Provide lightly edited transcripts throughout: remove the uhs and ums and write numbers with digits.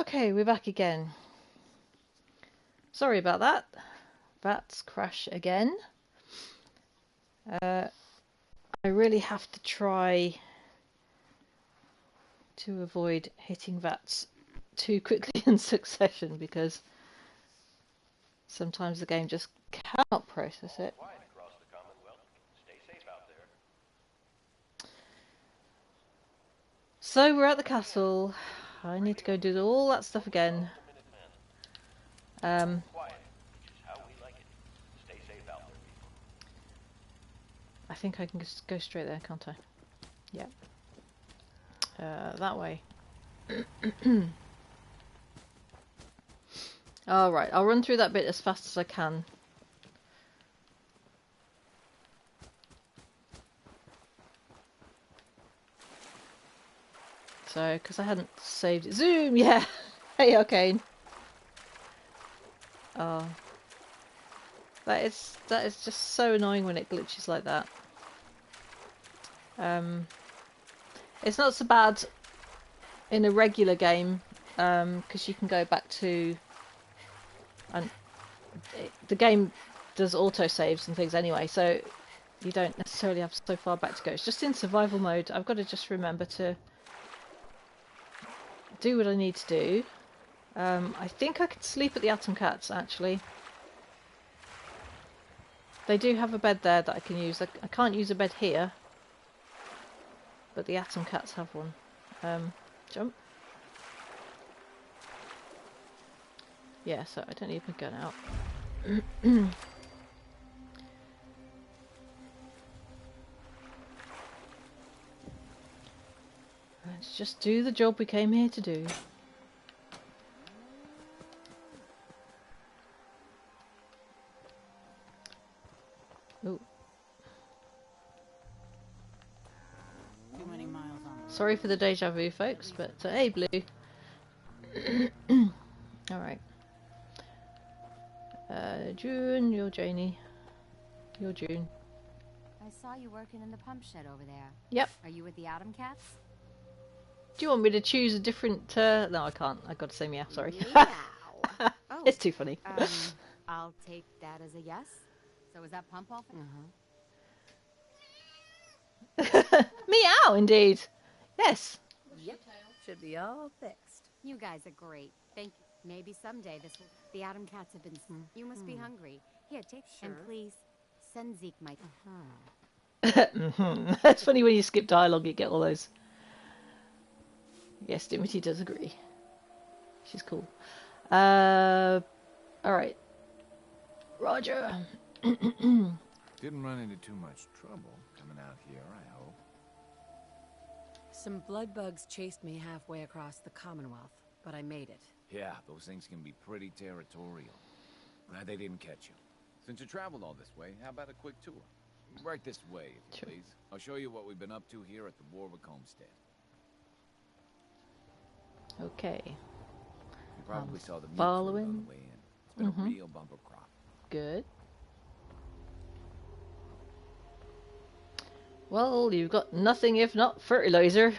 Okay, we're back again. Sorry about that. That's crash again. I really have to try to avoid hitting VATS too quickly in succession because sometimes the game just cannot process it. So we're at the castle. I need to go do all that stuff again. I think I can just go straight there, can't I? Yeah. That way. Alright, I'll run through that bit as fast as I can. So, because I hadn't saved it. Zoom! Yeah! Hey, Arcane. Oh. That is just so annoying when it glitches like that. It's not so bad in a regular game, because you can go back to... and the game does auto-saves and things anyway, so you don't necessarily have so far back to go. It's just in survival mode, I've got to just remember to do what I need to do. I think I could sleep at the Atom Cats, actually. They do have a bed there that I can use. I can't use a bed here, but the Atom Cats have one. Jump. Yeah, so I don't need my gun out. Let's just do the job we came here to do. Ooh. Too many miles on. Sorry for the deja vu, folks, but hey, Blue. Alright. June, you're Janie. You're June. I saw you working in the pump shed over there. Yep. Are you with the Atom Cats? Do you want me to choose a different... No, I can't. I've got to say meow, sorry. Meow. Oh, it's too funny. I'll take that as a yes. So is that pump all? Meow, indeed. Yes. Yep. Should be all fixed. You guys are great. Thank you. Maybe someday this will... The Atom Cats have been... You must be hungry. Here, take... Sure. And please, send Zeke my... That's funny when you skip dialogue, you get all those. Yes, Dimity does agree. She's cool. Alright. Roger. Didn't run into too much trouble coming out here, I hope. Some blood bugs chased me halfway across the Commonwealth, but I made it. Yeah, those things can be pretty territorial. Glad they didn't catch you. Since you traveled all this way, how about a quick tour? Right this way, if you please. I'll show you what we've been up to here at the Warwick Homestead. Okay. You probably saw the meat following. On the way in. It's been a real bumper crop. Good. Well, you've got nothing if not fertilizer.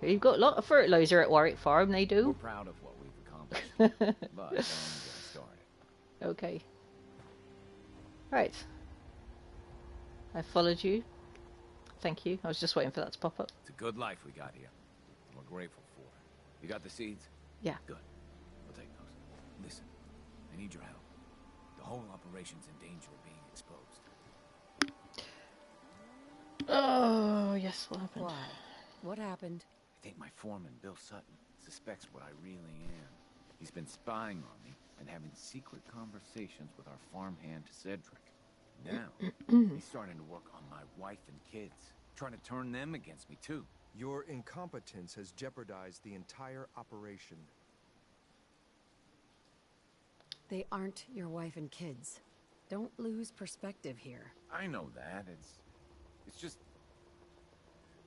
You've got a lot of fertilizer at Warwick Farm, they do. We're proud of what we've accomplished, but don't get started. Okay. Right. I followed you. Thank you. I was just waiting for that to pop up. It's a good life we got here. We're grateful for it. You got the seeds? Yeah. Good. We'll take those. Listen, I need your help. The whole operation's in danger of being exposed. Oh, yes, what happened? Why? What happened? I think my foreman, Bill Sutton, suspects what I really am. He's been spying on me and having secret conversations with our farmhand, Cedric. Now, he's starting to work on my wife and kids, trying to turn them against me, too. Your incompetence has jeopardized the entire operation. They aren't your wife and kids. Don't lose perspective here. I know that. It's just...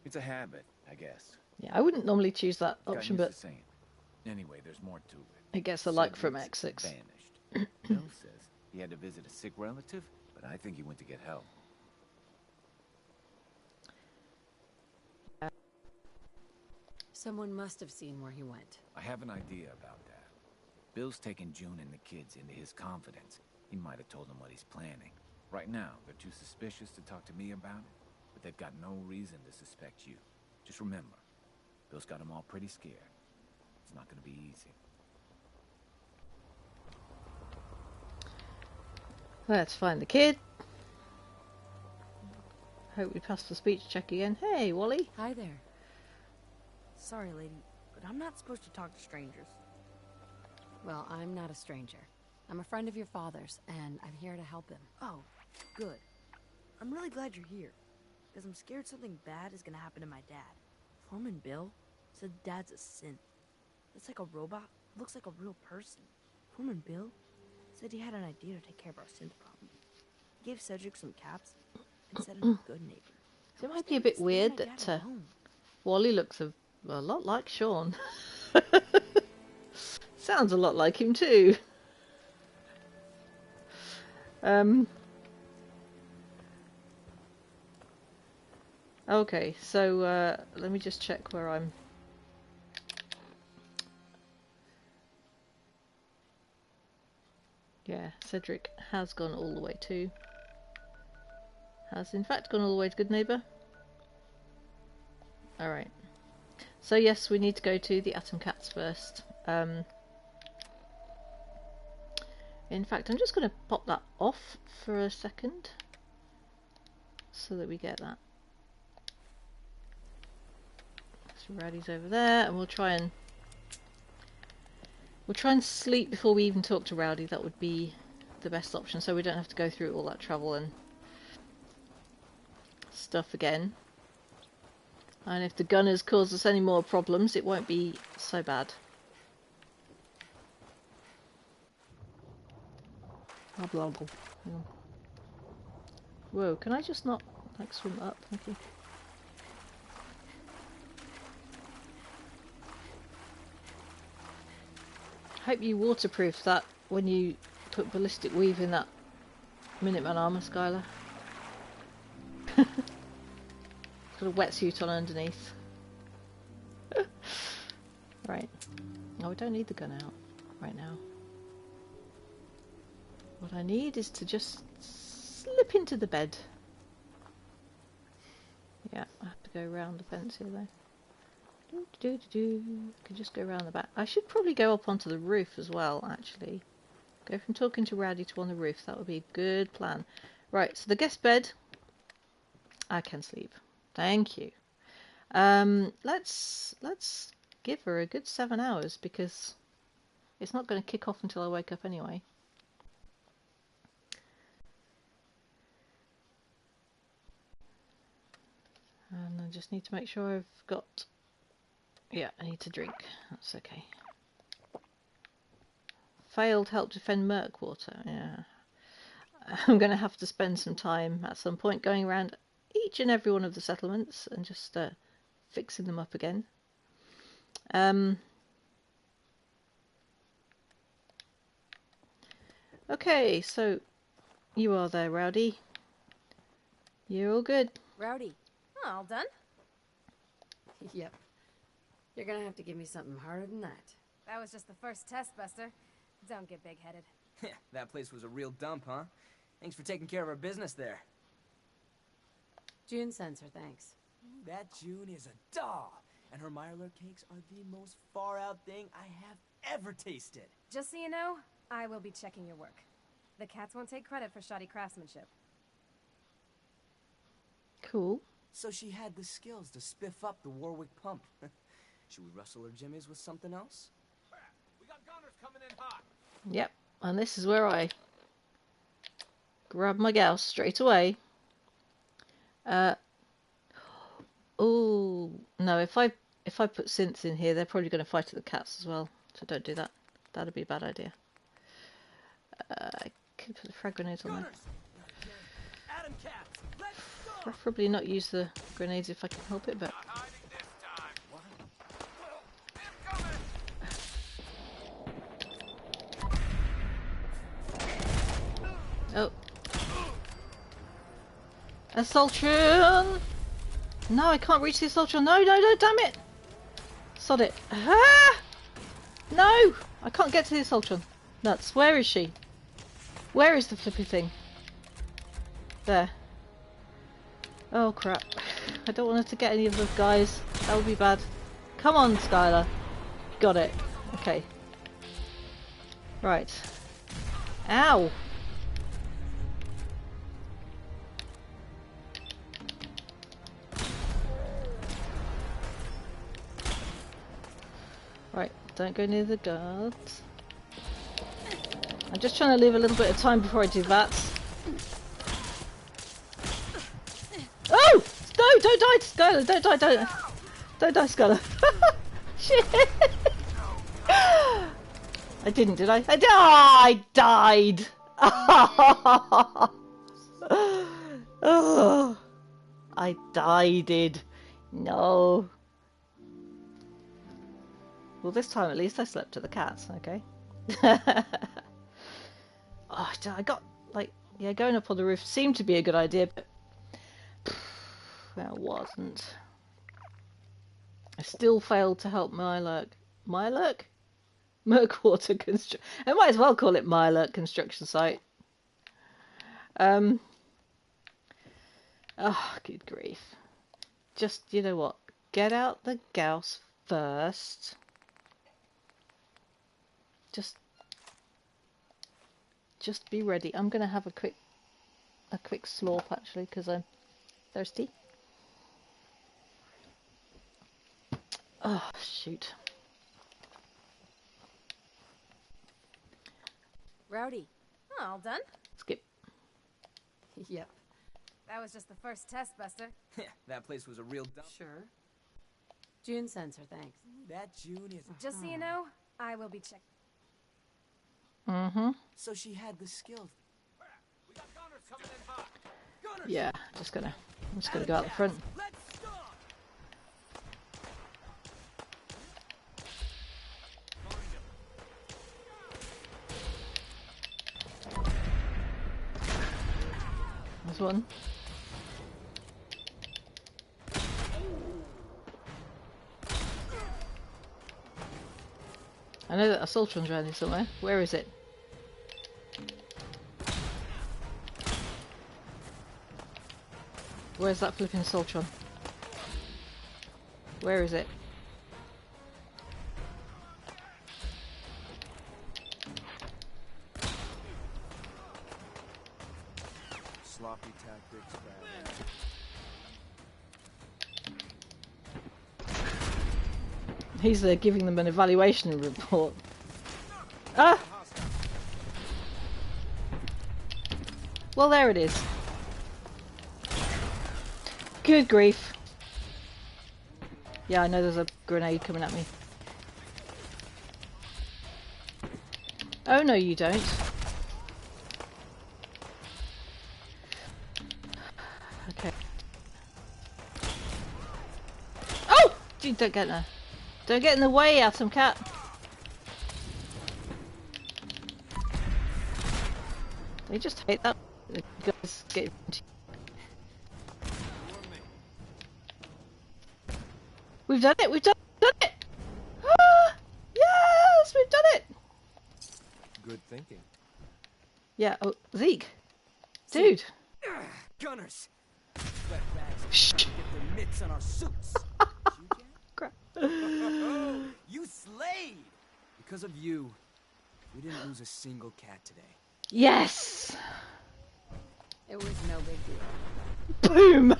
It's a habit, I guess. Yeah, I wouldn't normally choose that option, but anyway, there's more to it. it gets a like from X6. Vanished. Bill says he had to visit a sick relative, but I think he went to get help. Someone must have seen where he went. I have an idea about that. Bill's taken June and the kids into his confidence, he might have told them what he's planning. Right now, they're too suspicious to talk to me about it, but they've got no reason to suspect you. Just remember, Bill's got them all pretty scared. It's not gonna be easy. Let's find the kid. Hope we passed the speech check again. Hey, Wally. Hi there. Sorry, lady, but I'm not supposed to talk to strangers. Well, I'm not a stranger. I'm a friend of your father's, and I'm here to help him. Oh, good. I'm really glad you're here, because I'm scared something bad is gonna happen to my dad. Foreman Bill said Dad's a synth. It's like a robot, looks like a real person. Foreman Bill said he had an idea to take care of our synth problem. He gave Cedric some caps and said I'm a good neighbor. So it might be a bit weird that Wally looks a lot like Sean. Sounds a lot like him too. Okay, so let me just check where I'm. Yeah, Cedric has gone all the way to. Has in fact gone all the way to Good Neighbour. Alright. So yes, we need to go to the Atom Cats first. In fact, I'm just going to pop that off for a second so that we get that. So Rowdy's over there, and we'll try and sleep before we even talk to Rowdy. That would be the best option, so we don't have to go through all that travel and stuff again. And if the gunners cause us any more problems, it won't be so bad. Blah, blah, blah. Whoa, can I just not like swim up? Thank you. Hope you waterproof that when you put ballistic weave in that Minuteman armor, Skyler. Got a wetsuit on underneath. Right. Oh, we don't need the gun out right now. What I need is to just slip into the bed. Yeah, I have to go around the fence here though. Can just go around the back. I should probably go up onto the roof as well, actually. Go from talking to Rowdy to on the roof. That would be a good plan. Right, so the guest bed. I can sleep. Thank you. Let's give her a good 7 hours because it's not going to kick off until I wake up anyway. And I just need to make sure I've got... Yeah, I need to drink. That's okay. Failed help defend Murkwater. Yeah. I'm going to have to spend some time at some point going around each and every one of the settlements and just fixing them up again. Okay, so you are there, Rowdy. You're all good. Rowdy. Oh, all done? Yep. You're gonna have to give me something harder than that. That was just the first test, Buster. Don't get big-headed. That place was a real dump, huh? Thanks for taking care of our business there. June sends her thanks. That June is a doll, and her Mirelurk cakes are the most far-out thing I have ever tasted. Just so you know, I will be checking your work. The cats won't take credit for shoddy craftsmanship. Cool. So she had the skills to spiff up the Warwick pump. Should we rustle her jimmies with something else? We got gunners coming in hot. Yep, and this is where I grab my gal straight away. Oh no! If I put synths in here, they're probably going to fight at the cats as well. So don't do that. That'd be a bad idea. I could put the frag grenades on there. Atom Cats, let's go! Preferably not use the grenades if I can help it, but. Oh. Assaultron! No, I can't reach the Assaultron. No, damn it! Sod it. Ah! No! I can't get to the Assaultron. Nuts. Where is she? Where is the flippy thing? There. Oh crap. I don't want her to get any of those guys. That would be bad. Come on, Skyler. Got it. Okay. Right. Ow! Right, don't go near the guards. I'm just trying to leave a little bit of time before I do that. Oh! No, don't die, Skyler! Don't die, don't die, Skyler! Shit! I didn't, did I? I died! Oh, I died. No. Well, this time at least I slept to the cats, okay? Oh, I got, like, yeah, going up on the roof seemed to be a good idea, but that wasn't. I still failed to help Mylurk. Mylurk? Murkwater Construction. I might as well call it Mylurk Construction Site. Oh, good grief. Just, you know what? Get out the Gauss first. Just be ready. I'm gonna have a quick slurp actually because I'm thirsty. Oh shoot. Rowdy. Oh, all done? Skip. Yep. That was just the first test, Buster. That place was a real dump. Sure. June sends her thanks. That June is... Just so you know, I will be checking. Mm-hmm. So she had the skills. We got Gunners coming in hot. Gunners! Yeah, I'm just gonna go out the front. Let's start! There's one. I know that Assaultron's around here somewhere. Where is it? Where's that flipping Assaultron? Where is it? Sloppy tactics, bad. He's giving them an evaluation report. Ah! Well, there it is. Good grief. Yeah, I know there's a grenade coming at me. Oh, no, you don't. Okay. Oh! Dude, don't get in there. Don't get in the way, Atom Cat. They just hate that. The guys get into... We've done it! We've done it! Ah, yes! We've done it! Good thinking. Yeah, oh, Zeke. Dude. Gunners! Sweat rags trying to get their mitts on our suits. Crap. You slayed! Because of you, we didn't lose a single cat today. Yes! It was no big deal. Boom!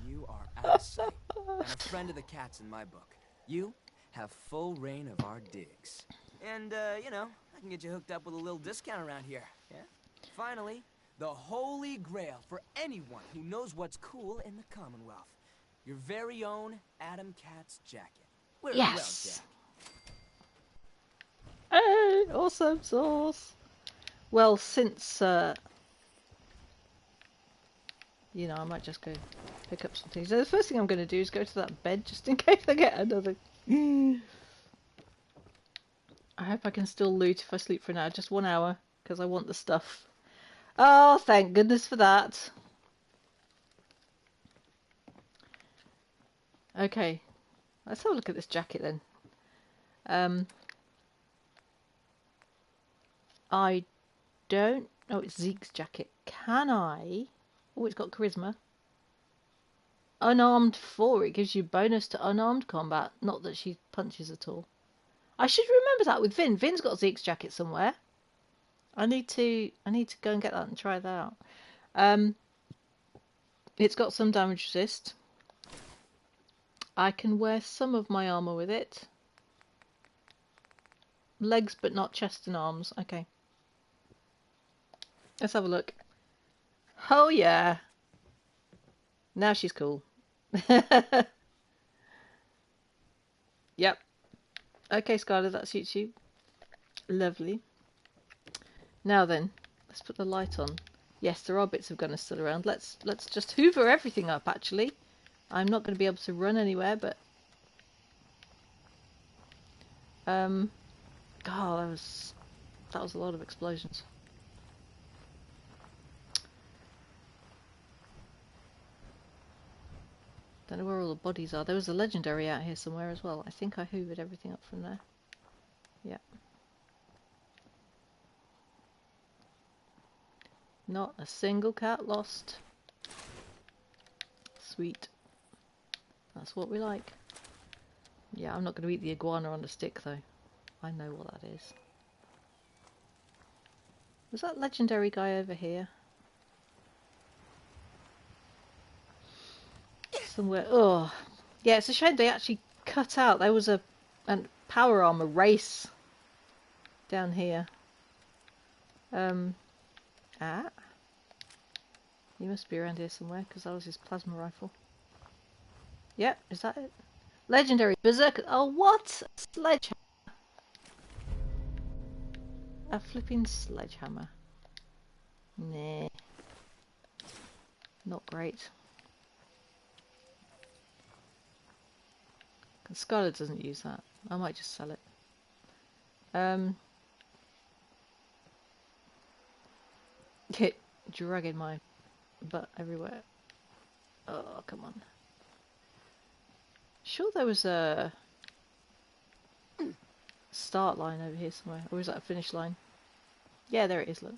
You are out of sight. And a friend of the cats in my book. You have full reign of our digs. And, you know, I can get you hooked up with a little discount around here. Yeah? Finally, the holy grail for anyone who knows what's cool in the Commonwealth. Your very own Adam Cat's jacket. Wear it well, Yes! Jack. Hey! Awesome sauce! Well, since, you know, I might just go pick up some things. So the first thing I'm going to do is go to that bed just in case I get another. I hope I can still loot if I sleep for an hour. Just 1 hour, because I want the stuff. Oh, thank goodness for that. Okay, let's have a look at this jacket then. I don't... Oh, it's Zeke's jacket. Can I... Oh, it's got charisma. Unarmed 4. It gives you bonus to unarmed combat. Not that she punches at all. I should remember that with Vin. Vin's got Zeke's jacket somewhere. I need to go and get that and try that out. It's got some damage resist. I can wear some of my armor with it. Legs but not chest and arms. Okay. Let's have a look. Oh yeah. Now she's cool. Yep. Okay, Skyler, that suits you. Lovely. Now then, let's put the light on. Yes, there are bits of gunner still around. Let's just hoover everything up, actually. I'm not going to be able to run anywhere, but... God, that was a lot of explosions. Don't know where all the bodies are. There was a legendary out here somewhere as well. I think I hoovered everything up from there. Yeah. Not a single cat lost. Sweet. That's what we like. Yeah, I'm not going to eat the iguana on a stick though. I know what that is. Was that legendary guy over here? Somewhere. Oh, yeah. It's a shame they actually cut out. There was a power armor race down here. He must be around here somewhere because that was his plasma rifle. Yep, is that it? Legendary berserker. Oh, what? A sledgehammer. A flipping sledgehammer. Nah. Not great. Skyler doesn't use that. I might just sell it. Dragging my butt everywhere. Oh, come on. Sure there was a start line over here somewhere. Or is that a finish line? Yeah, there it is, look.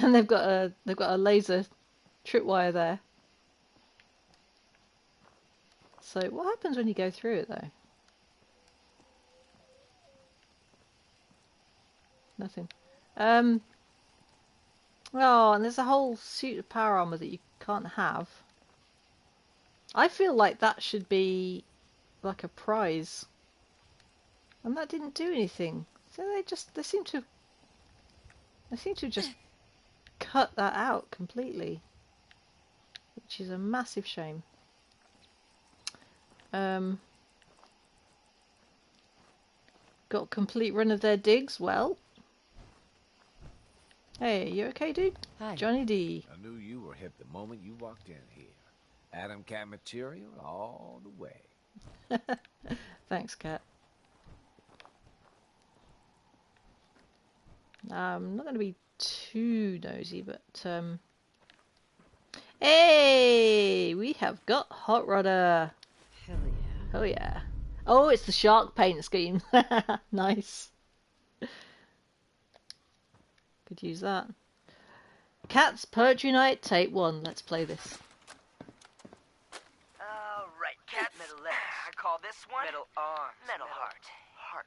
And they've got a laser tripwire there. So what happens when you go through it though? Nothing. Oh, and there's a whole suit of power armor that you can't have. I feel like that should be like a prize. And that didn't do anything. So they seem to just cut that out completely. Which is a massive shame. Got complete run of their digs, well. Hey, you okay, dude? Hi. Johnny D. I knew you were hip the moment you walked in here. Atom cat material all the way. Thanks, Cat. I'm not going to be too nosy, but hey, we have got Hot Rodder. Hell yeah. Oh yeah. Oh, it's the shark paint scheme. Nice. Could use that. Cat's Poetry Night, Tape 1. Let's play this. Alright, cat metal legs. I call this one metal arms. Metal heart. Heart.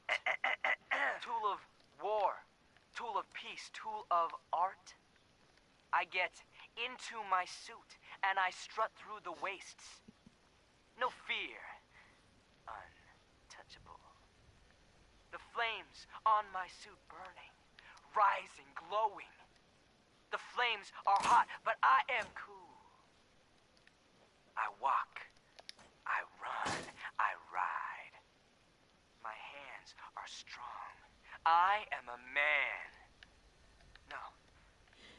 Tool of war. Tool of peace. Tool of art. I get into my suit and I strut through the wastes. No fear. Untouchable. The flames on my suit burning, rising, glowing. The flames are hot, but I am cool. I walk, I run, I ride. My hands are strong. I am a man. No,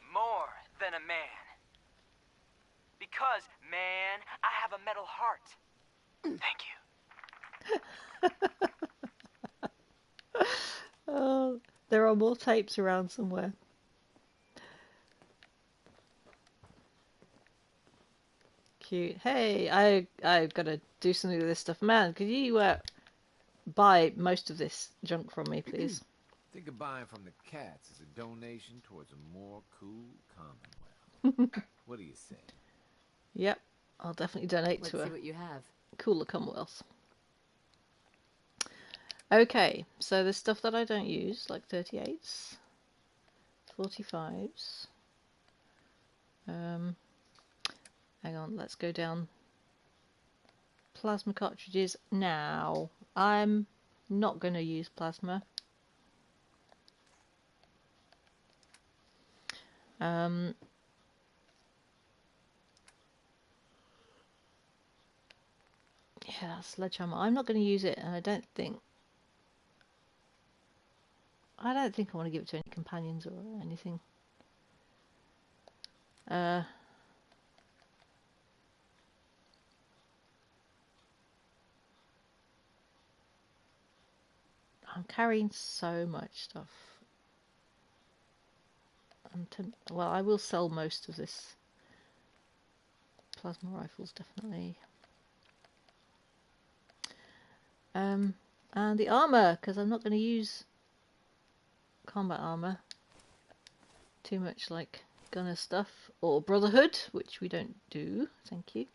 more than a man. Because, man, I have a metal heart. Thank you. Oh, there are more tapes around somewhere. cute. Hey, I've got to do something with this stuff. Man, could you buy most of this junk from me, please? Think of buying from the cats as a donation towards a more cool Commonwealth. What do you say? Yep, I'll definitely donate Let's to see a what you have. cooler Commonwealth. Okay, so there's stuff that I don't use, like 38s, 45s. Hang on, let's go down. Plasma cartridges now. I'm not going to use plasma. Yeah, sledgehammer. I'm not going to use it, and I don't think I want to give it to any companions or anything. I'm carrying so much stuff. Well, I will sell most of this. Plasma rifles, definitely. And the armor, because I'm not going to use combat armor. Too much like gunner stuff. Or Brotherhood, which we don't do. Thank you.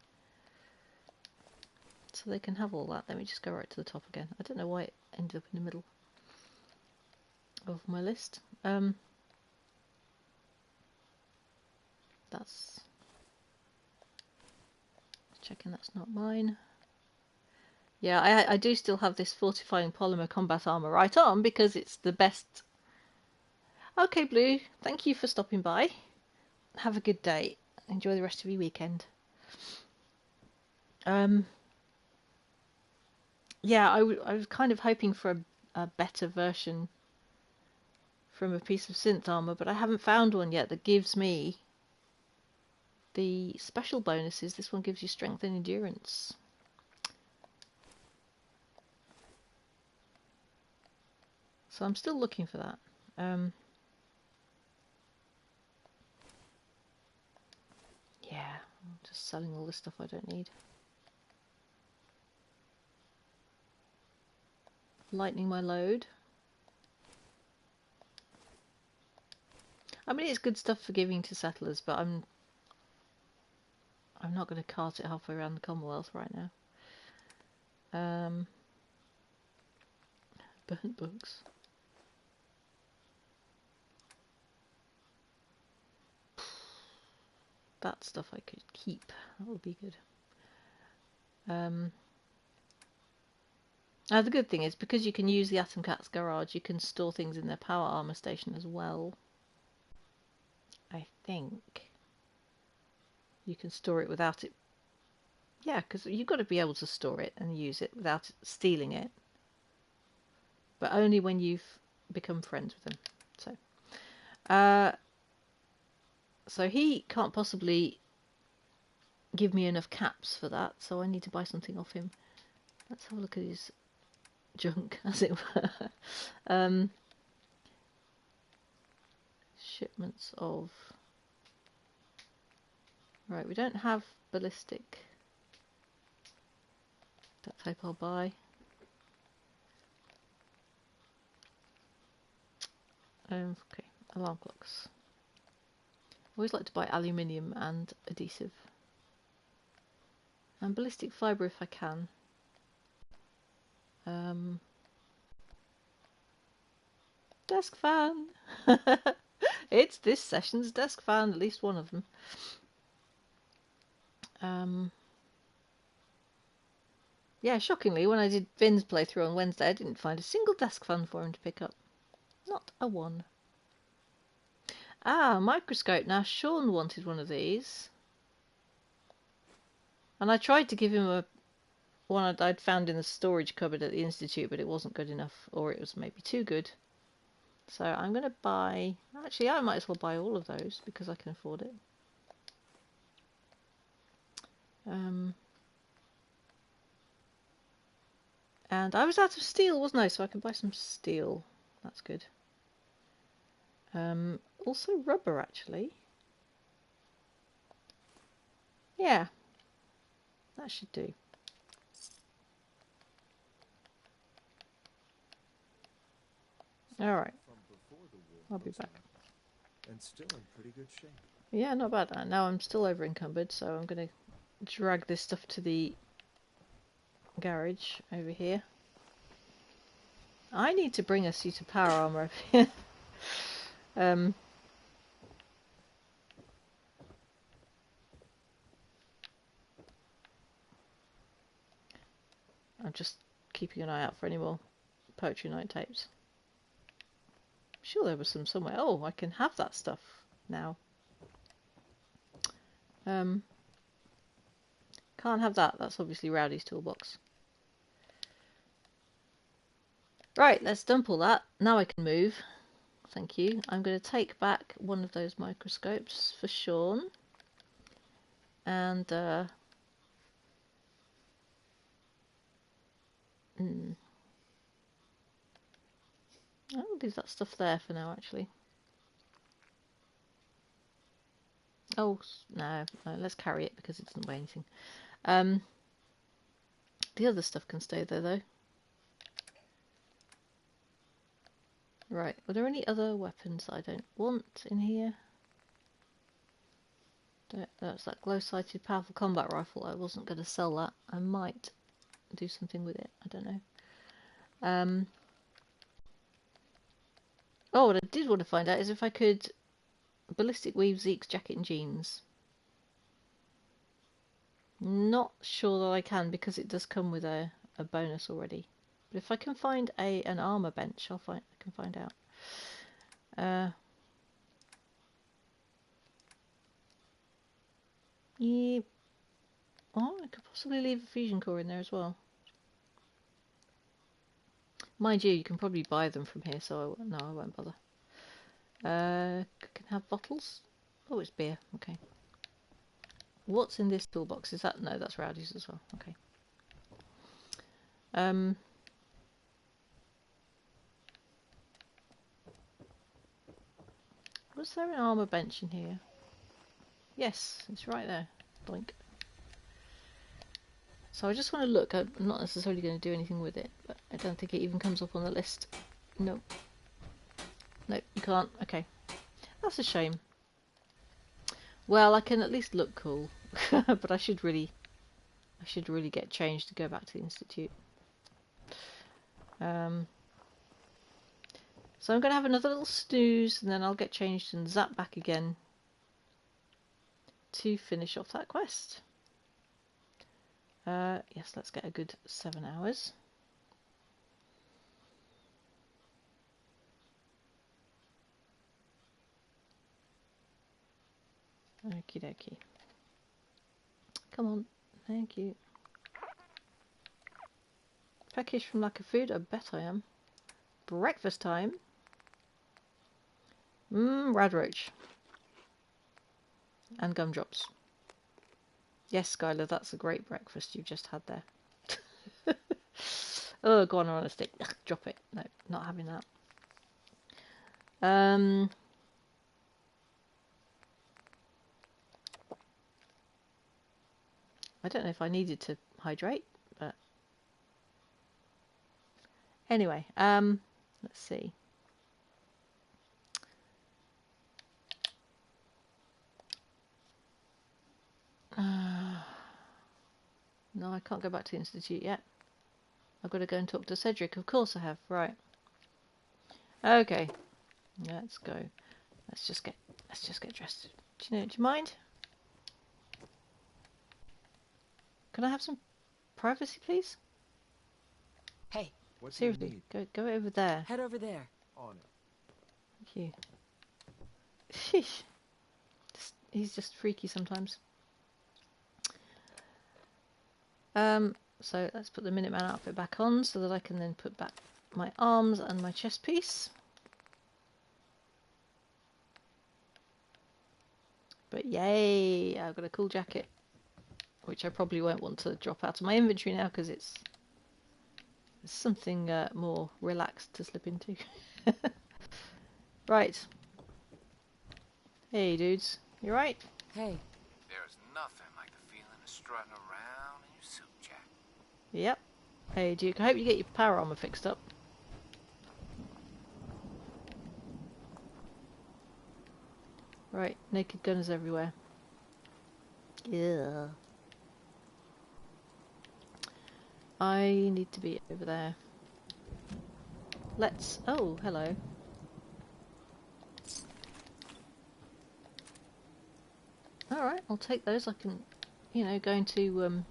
So they can have all that. Let me just go right to the top again. I don't know why it ended up in the middle of my list. That's checking that's not mine. Yeah, I do still have this fortifying polymer combat armor right on because it's the best. Okay, Blue, thank you for stopping by. Have a good day. Enjoy the rest of your weekend. Yeah, I was kind of hoping for a better version from a piece of synth armor, but I haven't found one yet that gives me the special bonuses. This one gives you strength and endurance. So I'm still looking for that. Yeah, I'm just selling all this stuff I don't need. Lightening my load. I mean, it's good stuff for giving to settlers, but I'm not going to cart it halfway around the Commonwealth right now. Burnt books. That stuff I could keep. That would be good. Now the good thing is, because you can use the Atom Cat's garage, you can store things in their power armor station as well. I think you can store it without it. Yeah, because you've got to be able to store it and use it without stealing it. But only when you've become friends with them. So he can't possibly give me enough caps for that, so I need to buy something off him. Let's have a look at his junk, as it were. Shipments of... Right, we don't have ballistic. Duct tape I'll buy. Okay, alarm clocks. Always like to buy aluminium and adhesive. And ballistic fibre if I can. Desk fan! It's this session's desk fan, at least one of them. Yeah, shockingly, when I did Vin's playthrough on Wednesday, I didn't find a single desk fan for him to pick up. Not a one. Ah, microscope. Now, Sean wanted one of these. And I tried to give him one I'd found in the storage cupboard at the Institute, but it wasn't good enough, or it was maybe too good. So I'm going to buy... Actually, I might as well buy all of those, because I can afford it. And I was out of steel, wasn't I? So I can buy some steel. That's good. Also rubber, actually. Yeah. That should do. Alright. I'll be back. And still in pretty good shape. Yeah, not bad. Now I'm still over encumbered, so I'm going to drag this stuff to the garage over here. I need to bring a suit of power armor over here. I'm just keeping an eye out for any more Poetry Night tapes. I'm sure there was some somewhere. Oh, I can have that stuff now. Can't have that. That's obviously Rowdy's toolbox. Right, let's dump all that. Now I can move. Thank you. I'm going to take back one of those microscopes for Sean. And, I'll leave that stuff there for now, actually. Oh, no, let's carry it because it doesn't weigh anything. The other stuff can stay there, though. Right, were there any other weapons I don't want in here? That's that glow-sighted powerful combat rifle. I wasn't going to sell that. I might do something with it. I don't know. Oh, what I did want to find out is if I could ballistic weave Zeke's jacket and jeans. Not sure that I can because it does come with a bonus already. But if I can find an armor bench, I can find out. Yeah. Oh, I could possibly leave a fusion core in there as well. Mind you, you can probably buy them from here, so no, I won't bother. Can have bottles. Oh, it's beer. Okay. What's in this toolbox? Is that no? That's Rowdy's as well. Okay. Was there an armor bench in here? Yes, it's right there. Blink. So I just want to look. I'm not necessarily going to do anything with it, but I don't think it even comes up on the list. Nope. Nope, you can't. Okay. That's a shame. Well, I can at least look cool, but I should really get changed to go back to the Institute. So I'm going to have another little snooze, and then I'll get changed and zap back again to finish off that quest. Yes, let's get a good 7 hours. Okie dokie. Come on, thank you. Peckish from lack of food? I bet I am. Breakfast time. Radroach. And gumdrops. Yes, Skyler, that's a great breakfast you've just had there. Oh, go on a stick. Ugh, drop it. No, not having that. I don't know if I needed to hydrate, but anyway, let's see. No, I can't go back to the Institute yet. I've got to go and talk to Cedric. Of course I have. Right. Okay. Let's go. Let's just get dressed. Do you mind? Can I have some privacy, please? Hey. What do Seriously, you need? go over there. Head over there. On it. Thank you. Sheesh. He's just freaky sometimes. So let's put the Minuteman outfit back on so that I can then put back my arms and my chest piece. But yay, I've got a cool jacket, which I probably won't want to drop out of my inventory now because it's something more relaxed to slip into. Right. Hey dudes, you right? Hey. There's nothing like the feeling of strutting around in Yep. Hey, Duke, I hope you get your power armor fixed up. Right, naked gunners everywhere. Yeah. I need to be over there. Let's... Oh, hello. Alright, I'll take those. I can, you know, go into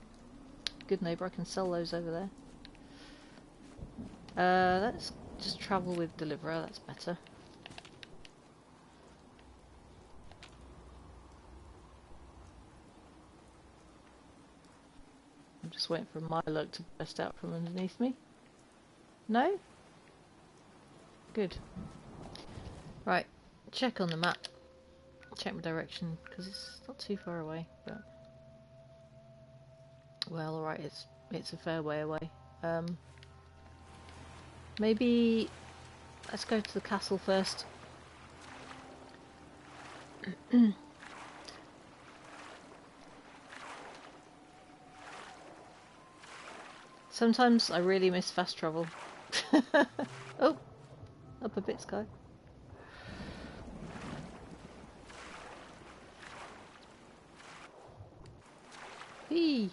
Good Neighbour, I can sell those over there. Let's just travel with Deliverer, that's better. I'm just waiting for my luck to burst out from underneath me. No? Good. Right, check on the map. Check my direction, because it's not too far away, but... Well, alright, it's a fair way away. Maybe... Let's go to the castle first. Sometimes I really miss fast travel. Oh! Up a bit, Sky. Whee!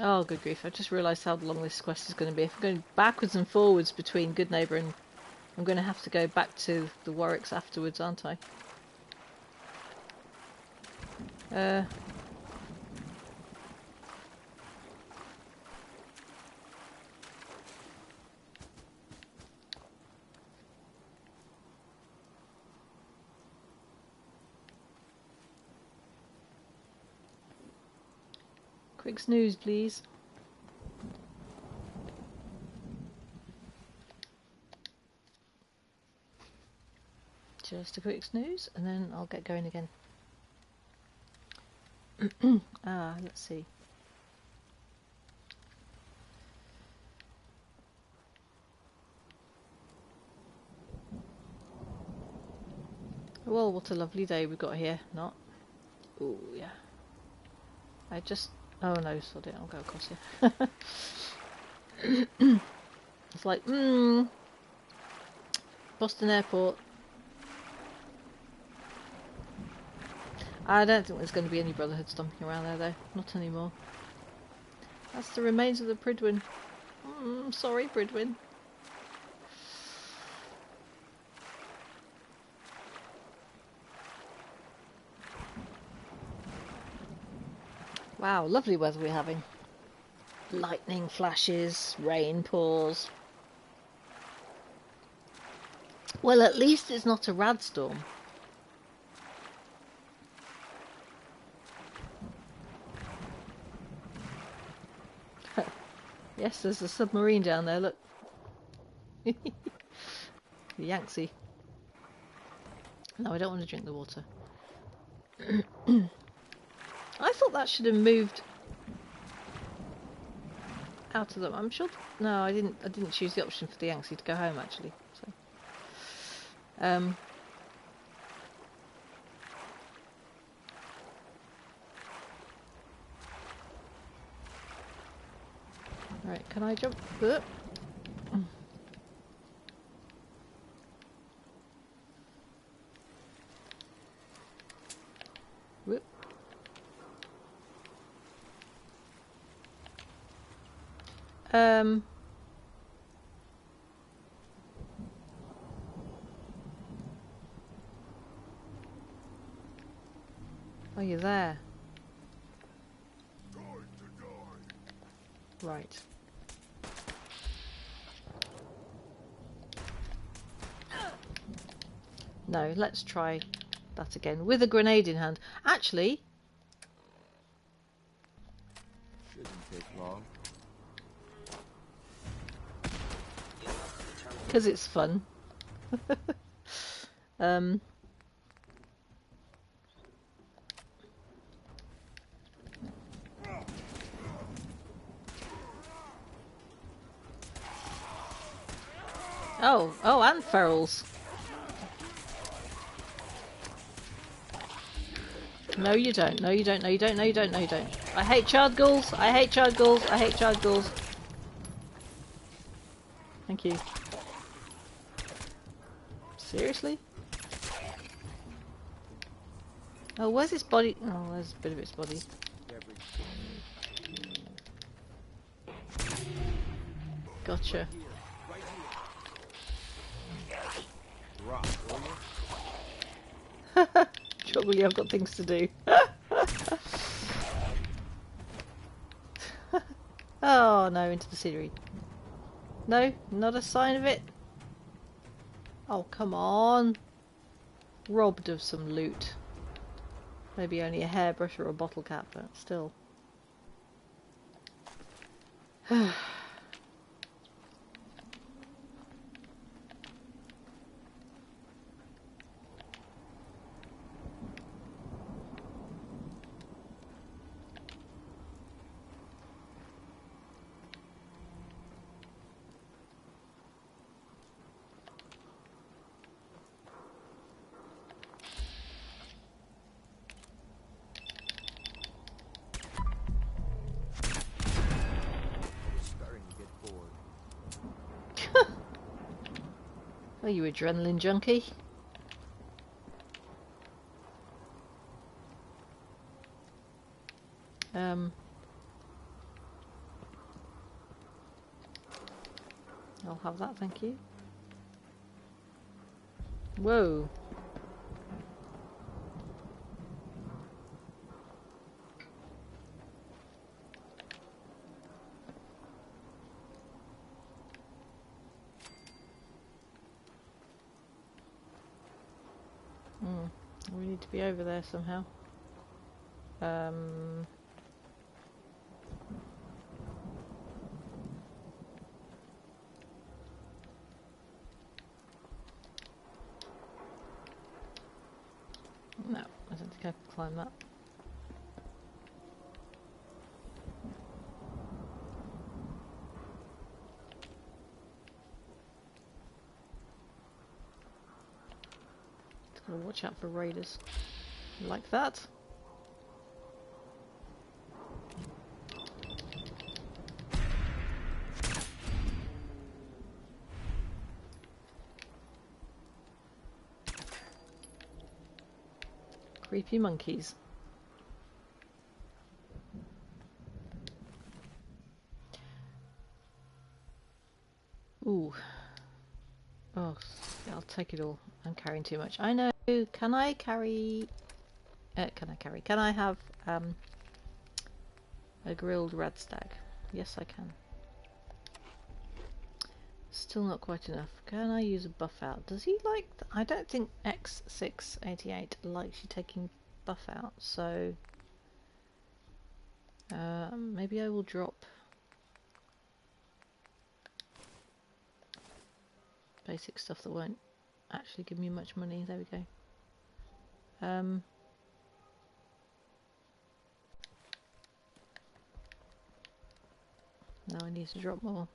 Oh, good grief. I just realised how long this quest is going to be. If I'm going backwards and forwards between Good Neighbour and... I'm going to have to go back to the Warwicks afterwards, aren't I? Quick snooze, please. Just a quick snooze, and then I'll get going again. Let's see. Well, what a lovely day we've got here. Not? Oh, yeah. I just... Oh no, sod it, I'll go across here. It's like, Boston Airport. I don't think there's going to be any Brotherhood stomping around there, though. Not anymore. That's the remains of the Pridwin. Sorry, Pridwin. Wow, lovely weather we're having. Lightning flashes, rain pours. Well, at least it's not a radstorm. Yes, there's a submarine down there, look. The Yangtze. No, I don't want to drink the water. I thought that should have moved out of them. I'm sure. No, I didn't choose the option for the Yangtze to go home actually. So, right, can I jump? Whoop. Are you there? Right. No, let's try that again with a grenade in hand. Actually, Shouldn't take long. because it's fun. Oh, and ferals. No, you don't. No, you don't. No, you don't. No, you don't. No, you don't. I hate child ghouls. I hate child ghouls. I hate child ghouls. Thank you. Seriously? Oh, where's its body? Oh, there's a bit of its body. Gotcha. Probably I've got things to do. Oh no, into the scenery. No, not a sign of it. Oh, come on. Robbed of some loot. Maybe only a hairbrush or a bottle cap, but still. Are you adrenaline junkie? I'll have that, thank you. Whoa. We need to be over there somehow. No, I don't think I can climb that. Just gotta watch out for raiders. Like that. Creepy monkeys. Ooh. Oh, I'll take it all. I'm carrying too much. I know. Can I carry... Can I have a grilled red stag? Yes, I can. Still not quite enough. Can I use a buff out? Does he like... I don't think X688 likes you taking buff out, so... maybe I will drop... basic stuff that won't actually give me much money. There we go. Now I need to drop more.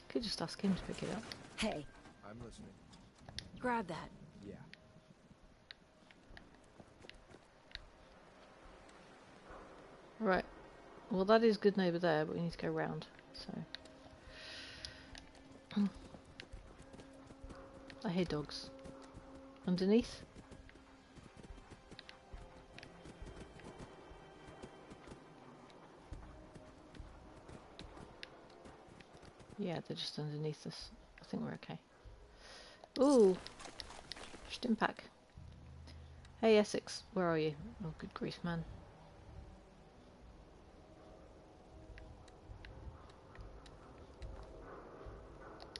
Could just ask him to pick it up. Hey, I'm listening. grab that. Yeah. Right. Well, that is good neighbour there, but we need to go round. So I hear dogs. Underneath? Yeah, they're just underneath us. I think we're okay. Ooh! Stimpak. Hey Essex, where are you? Oh, good grief, man.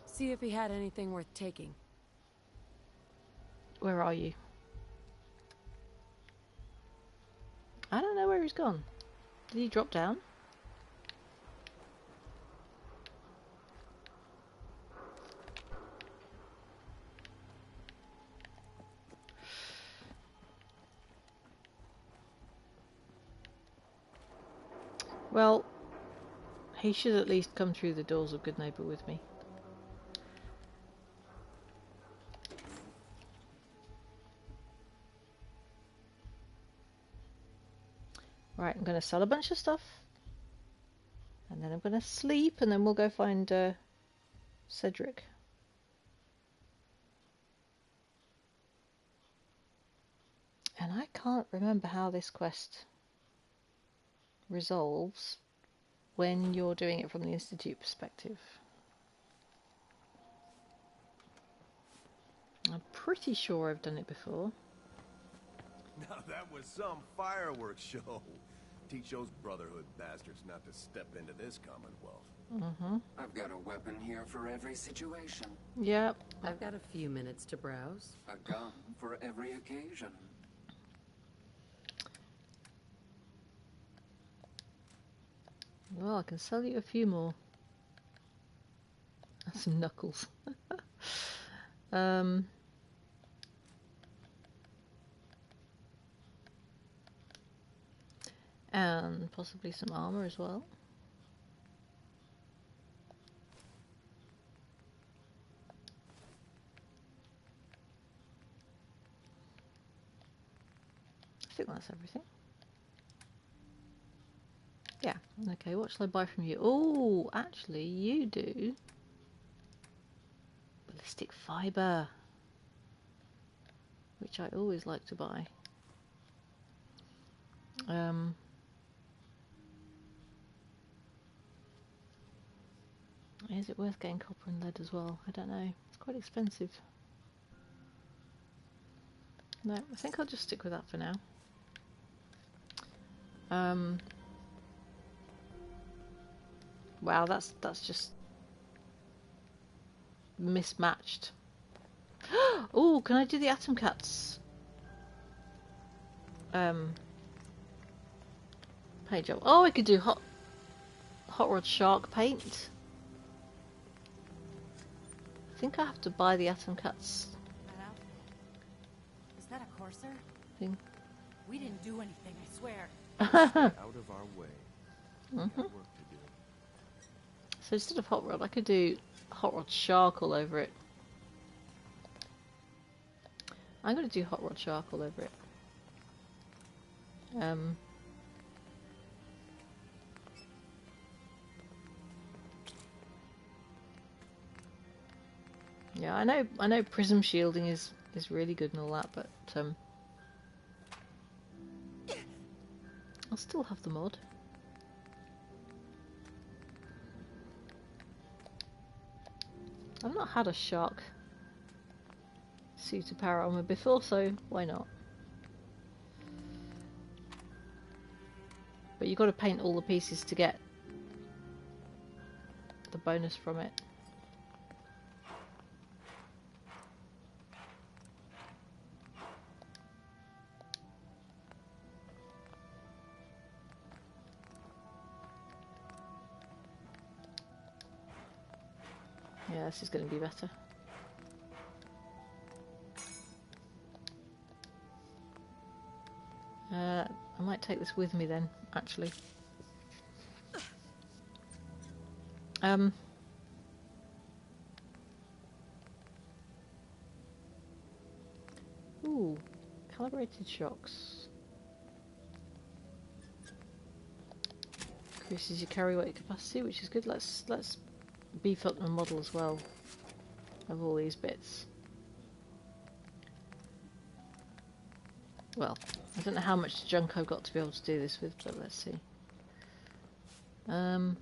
See if he had anything worth taking. Where are you? I don't know where he's gone. Did he drop down? Well, he should at least come through the doors of Good Neighbour with me. Right, I'm going to sell a bunch of stuff. And then I'm going to sleep, and then we'll go find Cedric. And I can't remember how this quest resolves when you're doing it from the Institute perspective. I'm pretty sure I've done it before. Now that was some fireworks show. Teach those Brotherhood bastards not to step into this Commonwealth. I've got a weapon here for every situation. Yep. I've got a few minutes to browse. A gun for every occasion. Well, I can sell you a few more. That's some knuckles. And possibly some armor as well. I think that's everything. Yeah, okay, what shall I buy from you? Oh, actually, you do. Ballistic fiber. Which I always like to buy. Is it worth getting copper and lead as well? I don't know. It's quite expensive. No, I think I'll just stick with that for now. Wow, that's just mismatched. Oh, can I do the Atom Cats? Paint job. Oh, I could do hot rod shark paint. I think I have to buy the Atom Cats Is that a courser? thing. We didn't do anything, I swear. Out of our way. We got work to do. So instead of hot rod, I could do hot rod shark all over it. I'm going to do hot rod shark all over it. Yeah, I know prism shielding is really good and all that, but I'll still have the mod. I've not had a shark suit of power armor before, so why not? But you've got to paint all the pieces to get the bonus from it. Yeah, this is going to be better. I might take this with me then, actually. Ooh, calibrated shocks. Increases your carry weight capacity, which is good. Let's beef up the model as well of all these bits. Well, I don't know how much junk I've got to be able to do this with, but let's see. No,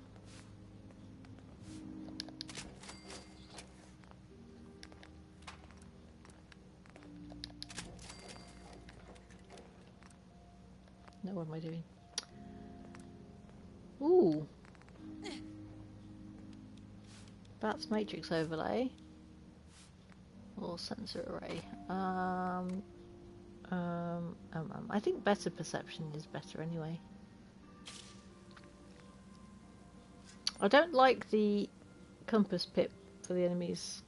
what am I doing? Ooh. Bats matrix overlay. Or sensor array. I think better perception is better anyway. I don't like the compass pip for the enemies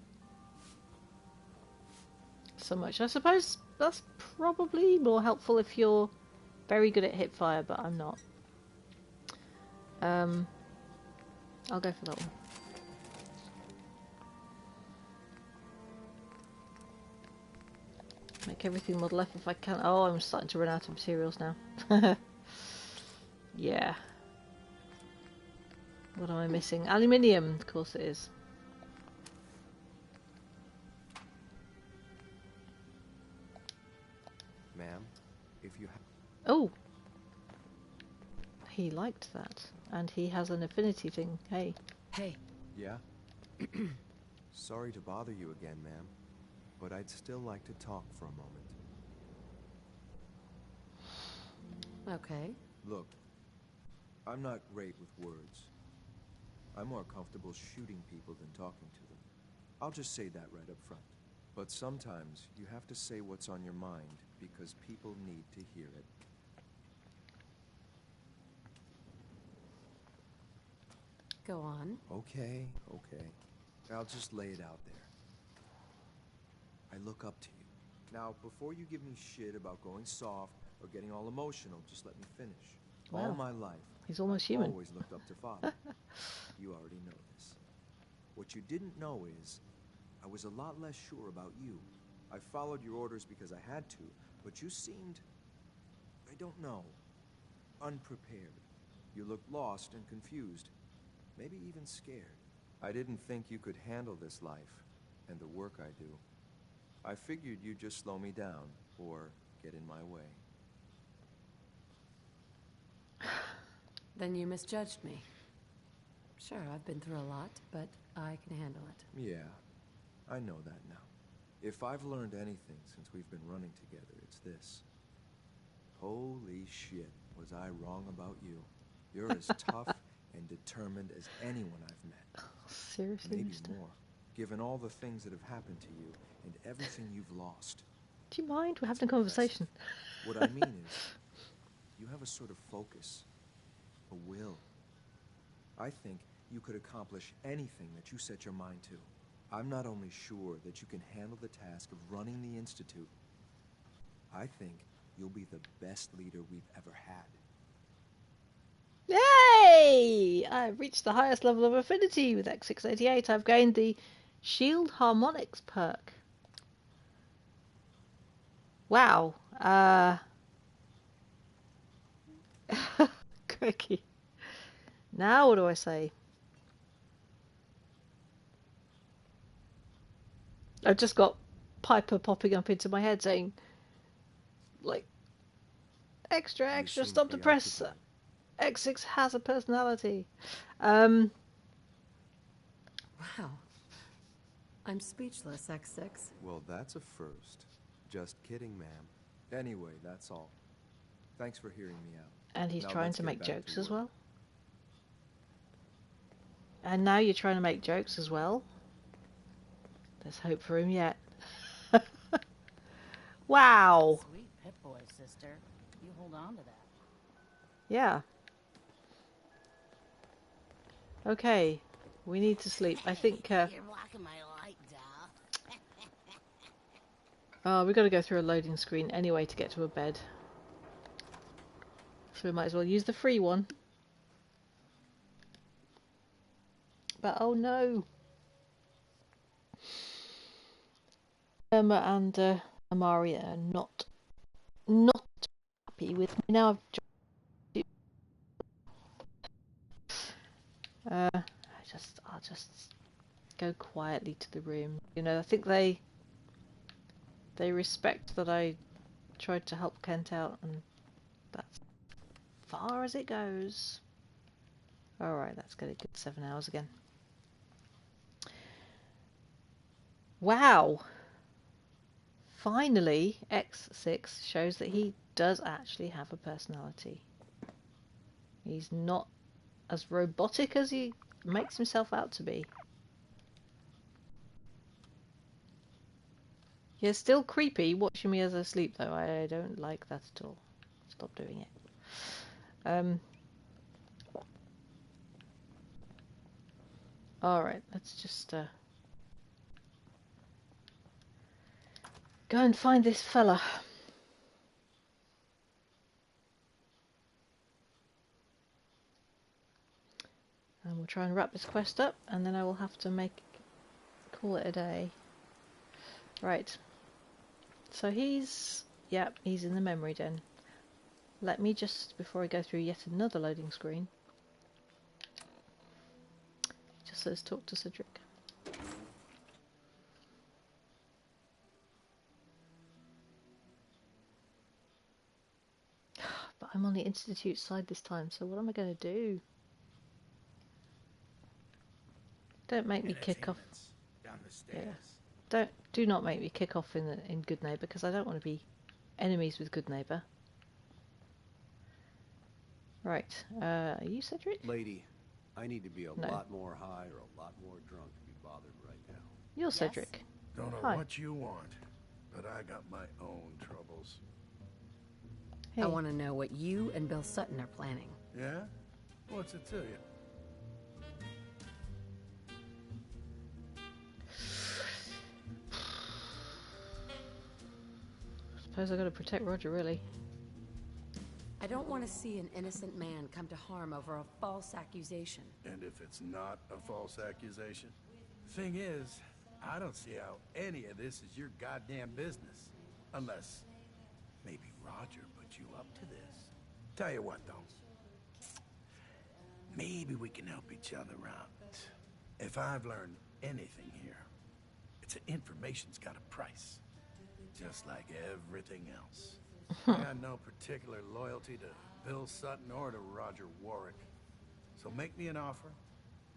so much. I suppose that's probably more helpful if you're very good at hip fire, but I'm not. I'll go for that one. Make everything Model F if I can. Oh, I'm starting to run out of materials now. Yeah. What am I missing? Aluminium, of course it is. Ma'am, if you Oh! He liked that. And he has an affinity thing. Hey. Hey. Yeah? Sorry to bother you again, ma'am, but I'd still like to talk for a moment. Okay. Look, I'm not great with words. I'm more comfortable shooting people than talking to them. I'll just say that right up front. But sometimes you have to say what's on your mind because people need to hear it. Go on. Okay. I'll just lay it out there. I look up to you. Now, before you give me shit about going soft or getting all emotional, just let me finish. Wow. All my life, He's almost I've human. always looked up to Father. You already know this. What you didn't know is, I was a lot less sure about you. I followed your orders because I had to, but you seemed, I don't know, unprepared. You looked lost and confused, maybe even scared. I didn't think you could handle this life and the work I do. I figured you'd just slow me down or get in my way. Then you misjudged me. Sure, I've been through a lot, but I can handle it. Yeah, I know that now. If I've learned anything since we've been running together, it's this. Holy shit, was I wrong about you. You're as tough and determined as anyone I've met. Seriously, Maybe mister? more, given all the things that have happened to you and everything you've lost. Do you mind? We're It's having a conversation. impressive. What I mean is, you have a sort of focus, a will. I think you could accomplish anything that you set your mind to. I'm not only sure that you can handle the task of running the Institute, I think you'll be the best leader we've ever had. Yay! I've reached the highest level of affinity with X688. I've gained the Shield Harmonics perk. Wow. Crikey. Now what do I say? I've just got Piper popping up into my head saying, like, extra, You extra, seem stop the press. preoccupied. X6 has a personality. Wow. I'm speechless, X6. Well, that's a first. Just kidding, ma'am. Anyway, that's all. Thanks for hearing me out. And he's Now trying let's to get make back jokes to as work. well. And now you're trying to make jokes as well. There's hope for him yet. Wow. Sweet Pip-Boy, sister. You hold on to that. Yeah. Okay. We need to sleep. I think, You're blocking my light, doll. we've got to go through a loading screen anyway to get to a bed. So we might as well use the free one. But oh no! Irma and Amaria are not happy with me now. I'll just go quietly to the room. You know, I think they respect that I tried to help Kent out, and that's far as it goes. Alright, let's get a good 7 hours again. Wow! Finally, X6 shows that he does actually have a personality. He's not as robotic as he makes himself out to be. He's still creepy watching me as I sleep, though. I don't like that at all. Stop doing it. Alright, let's just go and find this fella. And we'll try and wrap this quest up, and then I will have to call it a day. Right. So he's in the memory den. Let me just, before I go through yet another loading screen, it just says talk to Cedric. But I'm on the Institute side this time, so what am I going to do? Don't make me kick off. Down the stairs. Yeah. Do not make me kick off in Good Neighbor, because I don't want to be enemies with Good Neighbor. Right, are you Cedric? Lady, I need to be a No. lot more high or a lot more drunk to be bothered right now. You're Cedric. Don't know Hi. what you want, but I got my own troubles. Hey. I want to know what you and Bill Sutton are planning. Yeah? What's it to you? Suppose I got to protect Roger, really. I don't want to see an innocent man come to harm over a false accusation. And if it's not a false accusation? Thing is, I don't see how any of this is your goddamn business. Unless maybe Roger put you up to this. Tell you what, though. Maybe we can help each other out. If I've learned anything here, it's that information's got a price. Just like everything else. I got no particular loyalty to Bill Sutton or to Roger Warwick. So make me an offer,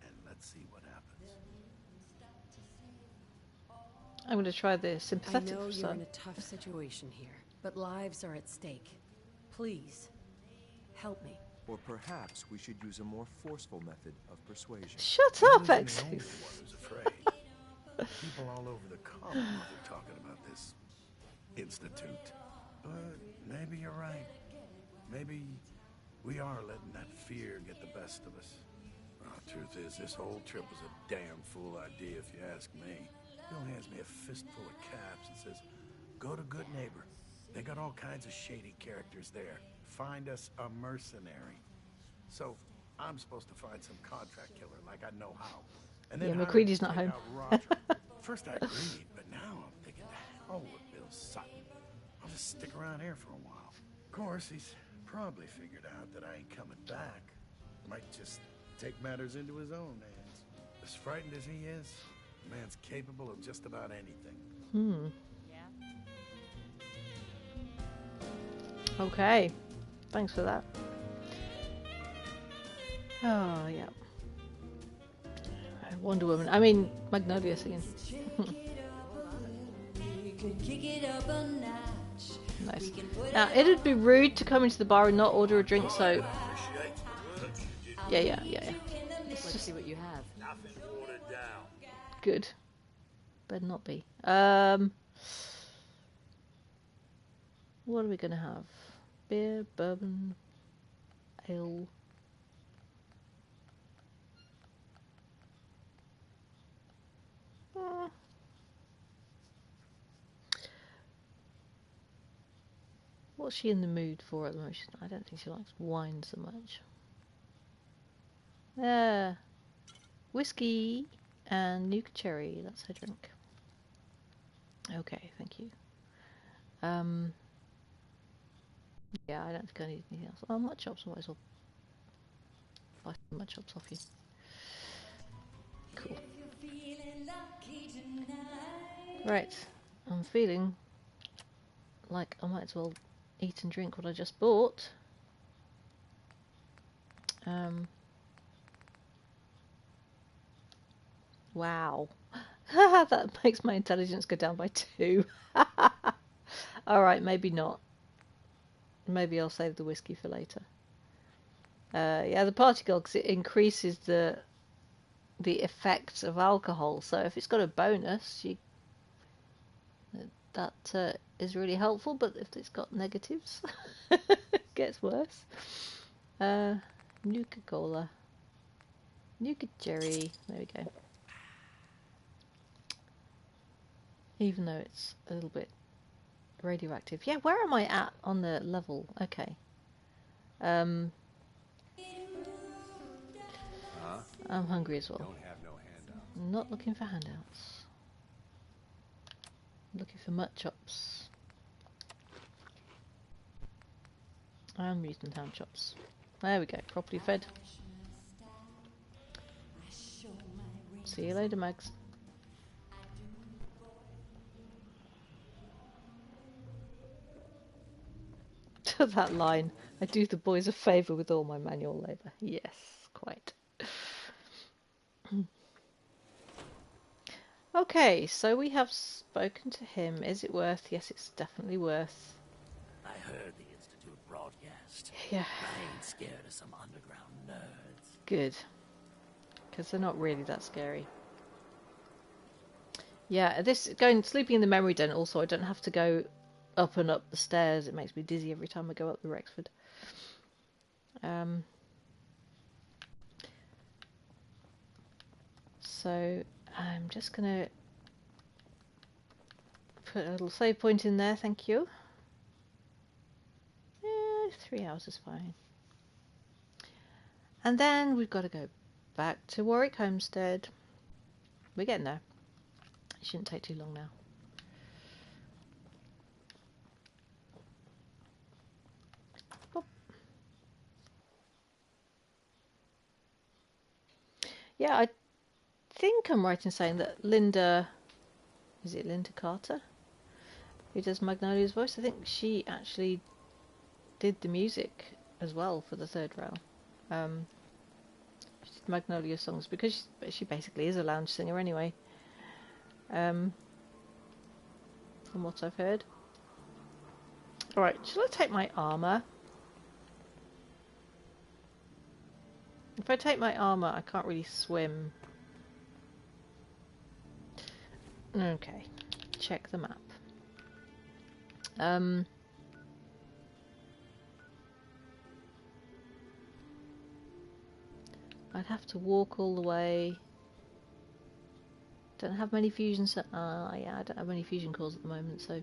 and let's see what happens. I'm going to try the I sympathetic know you're side. in a tough situation here, but lives are at stake. Please, help me. Or perhaps we should use a more forceful method of persuasion. Shut He up, wasn't the Exis. only one who's afraid. People all over the Commonwealth are talking about this institute. But maybe you're right. Maybe we are letting that fear get the best of us. Well, truth is, this whole trip was a damn fool idea, if you ask me. Bill hands me a fistful of caps and says, go to Good Neighbor. They got all kinds of shady characters there. Find us a mercenary. So, I'm supposed to find some contract killer like I know how. And then Yeah, hire McCready's him not to take home. out Roger. First I agreed, but now I'm thinking, the hell with Bill Sutton. I'll just stick around here for a while. Of course, he's probably figured out that I ain't coming back. Might just take matters into his own hands. As frightened as he is, the man's capable of just about anything. Okay. Thanks for that. Oh, yeah. Wonder Woman. I mean, Magnolia singing. Nice. Now, it'd be rude to come into the bar and not order a drink, so... Yeah. Let's see what you have. Nothing watered down. Good. Better not be. What are we gonna have? Beer, bourbon, ale. What's she in the mood for at the moment? I don't think she likes wine so much. Whiskey and Nuka Cherry. That's her drink. Okay, thank you. Yeah, I don't think I need anything else. Oh, mud chops. I might as well buy some mud chops off you. Cool. Right, I'm feeling like I might as well eat and drink what I just bought. Wow. That makes my intelligence go down by 2. Alright, maybe not. Maybe I'll save the whiskey for later. Yeah, the party girl, because it increases the effects of alcohol. So if it's got a bonus, that is really helpful. But if it's got negatives, it gets worse. Nuka Cola, Nuka Cherry. There we go. Even though it's a little bit radioactive. Yeah, where am I at on the level? Okay. I'm hungry as well. Don't have no handouts. I'm not looking for handouts. I'm looking for mut chops. And Mutant Town Shops. There we go, properly fed. See you later, Mags. To that line, I do the boys a favour with all my manual labour. Yes, quite. Okay, so we have spoken to him. Is it worth? Yes, it's definitely worth. I heard the Institute broadcast. Yeah. I ain't scared of some underground nerds. Good. Because they're not really that scary. Yeah, sleeping in the memory den also, I don't have to go up and up the stairs. It makes me dizzy every time I go up the Rexford. So I'm just gonna put a little save point in there, thank you. Yeah, 3 hours is fine. And then we've got to go back to Warwick Homestead. We're getting there. It shouldn't take too long now. Boop. Yeah, I think I'm right in saying that Linda... Is it Linda Carter? Who does Magnolia's voice? I think she actually did the music as well for the third rail. She did Magnolia songs because she basically is a lounge singer anyway. From what I've heard. Alright, shall I take my armour? If I take my armour, I can't really swim. Okay, check the map. I'd have to walk all the way. Don't have many fusion yeah, I don't have many fusion cores at the moment, so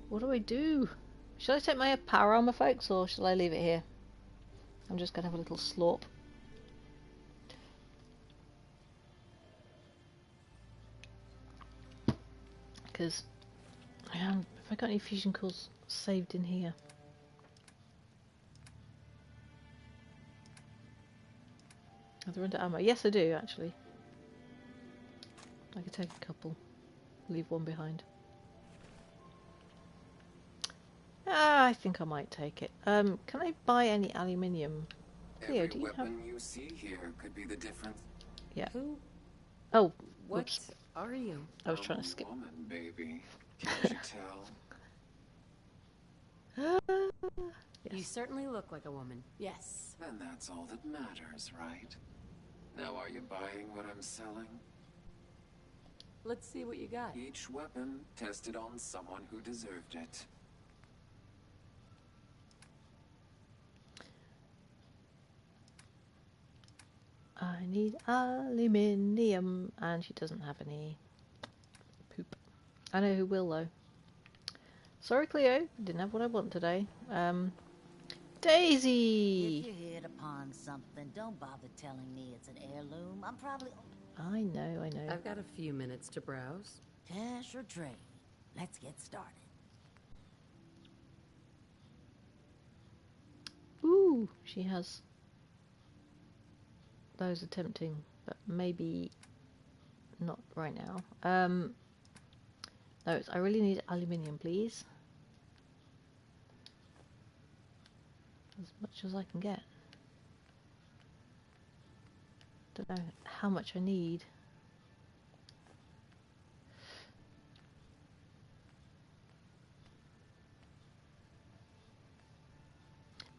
what do I do? Shall I take my power armor, folks, or shall I leave it here? I'm just gonna have a little slorp. Because have I got any fusion cores saved in here? Are they under ammo? Yes, I do actually. I could take a couple, leave one behind. I think I might take it. Can I buy any aluminium? Leo, do you have? Every weapon you see here could be the difference. Yeah. Who? Oh, What oops. are you? I was trying to skip. Woman, baby. Can't you tell? Yes. You certainly look like a woman. Yes. And that's all that matters, right? Now are you buying what I'm selling? Let's see what you got. Each weapon tested on someone who deserved it. I need aluminium, and she doesn't have any. Poop. I know who will though. Sorry, Cleo, didn't have what I want today. Daisy. If you hit upon something, don't bother telling me it's an heirloom. I'm probably... I know. I've got a few minutes to browse. Cash or trade? Let's get started. Ooh, she has. Those are tempting, but maybe not right now. No, I really need aluminium, please. As much as I can get. Don't know how much I need.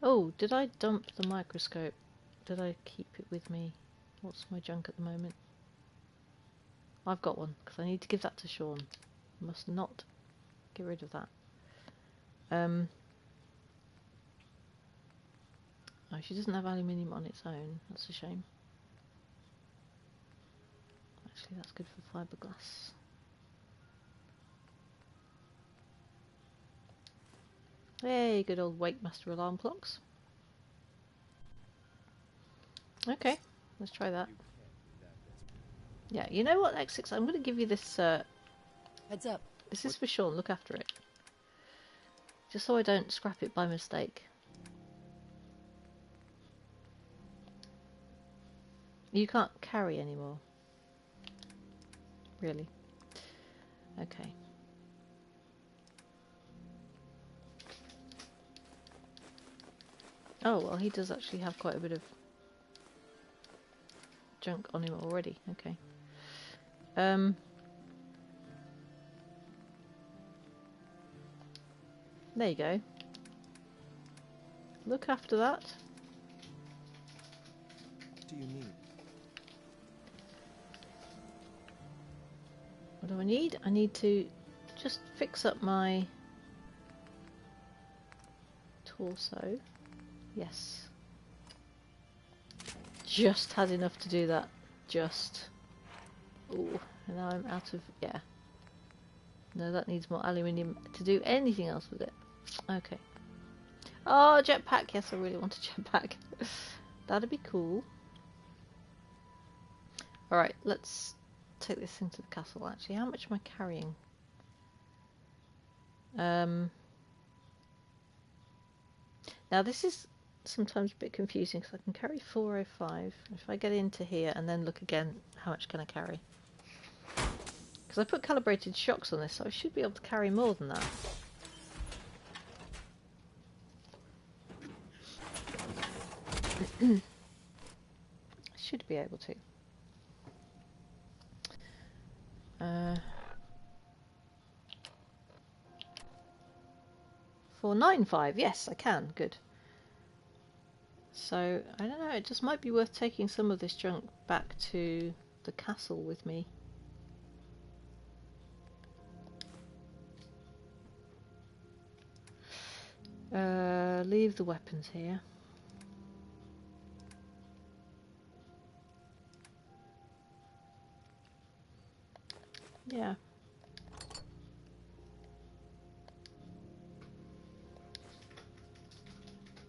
Oh, did I dump the microscope? Did I keep it with me? What's my junk at the moment? I've got one, because I need to give that to Sean. Must not get rid of that. Oh, she doesn't have aluminium on its own. That's a shame. Actually, that's good for fiberglass. Hey, good old Wakemaster alarm clocks. Okay, let's try that. Yeah, you know what, X6? I'm going to give you this. Heads up. This is for Sean. Look after it. Just so I don't scrap it by mistake. You can't carry anymore. Really? Okay. Oh, well, he does actually have quite a bit of junk on him already. Okay. There you go. Look after that. What do you need? What do I need? I need to just fix up my torso. Yes. Just had enough to do that. Just. Ooh, and now I'm out of... yeah. No, that needs more aluminium to do anything else with it. Okay. Oh, jetpack! Yes, I really want a jetpack. That'd be cool. Alright, let's take this thing to the castle, actually. How much am I carrying? Now, this is sometimes a bit confusing, because I can carry 405. If I get into here and then look again, how much can I carry? Because I put calibrated shocks on this, so I should be able to carry more than that. Should be able to. 495, yes, I can. Good. So, I don't know, it just might be worth taking some of this junk back to the castle with me. Leave the weapons here. Yeah.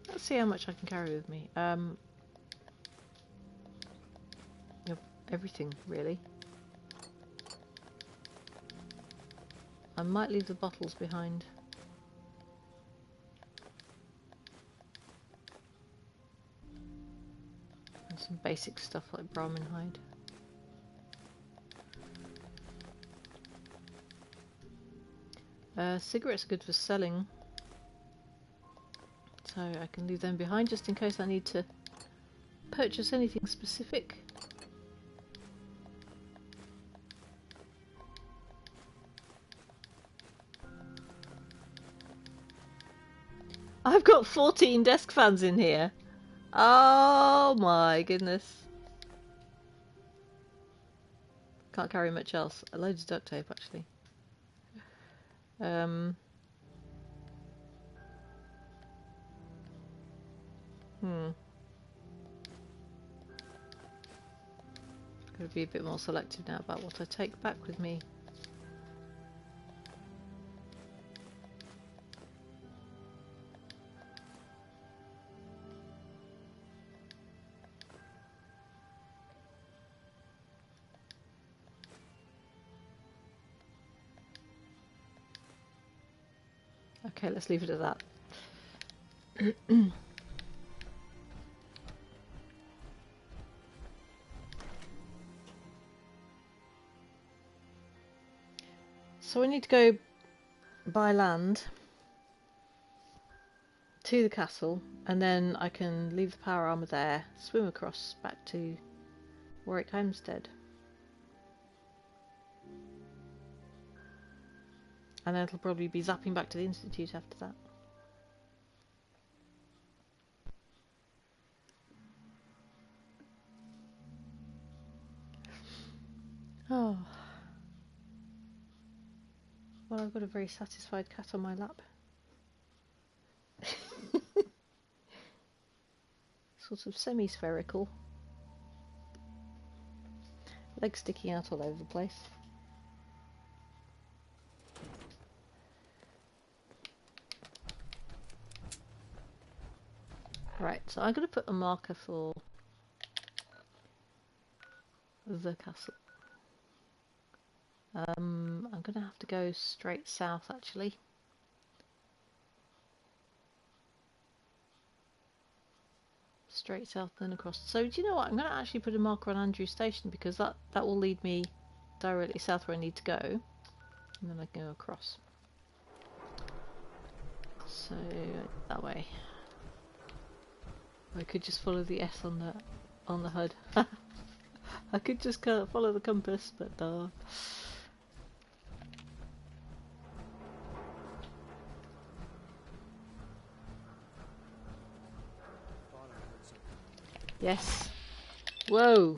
Let's see how much I can carry with me. Everything, really. I might leave the bottles behind. And some basic stuff like Brahmin hide. Cigarettes are good for selling. So I can leave them behind just in case I need to purchase anything specific. I've got 14 desk fans in here. Oh my goodness. Can't carry much else. Loads of duct tape actually. Gotta be a bit more selective now about what I take back with me. Okay, let's leave it at that. So I need to go by land to the castle, and then I can leave the power armor there, swim across back to Warwick Homestead. And then it'll probably be zapping back to the Institute after that. Oh. Well, I've got a very satisfied cat on my lap. Sort of semi-spherical. Legs sticking out all over the place. Right, so I'm going to put a marker for the castle. I'm going to have to go straight south actually. Straight south, then across. So do you know what? I'm going to actually put a marker on Andrew Station because that will lead me directly south where I need to go, and then I can go across. So that way. I could just follow the S on the HUD. I could just follow the compass, but yes. Whoa.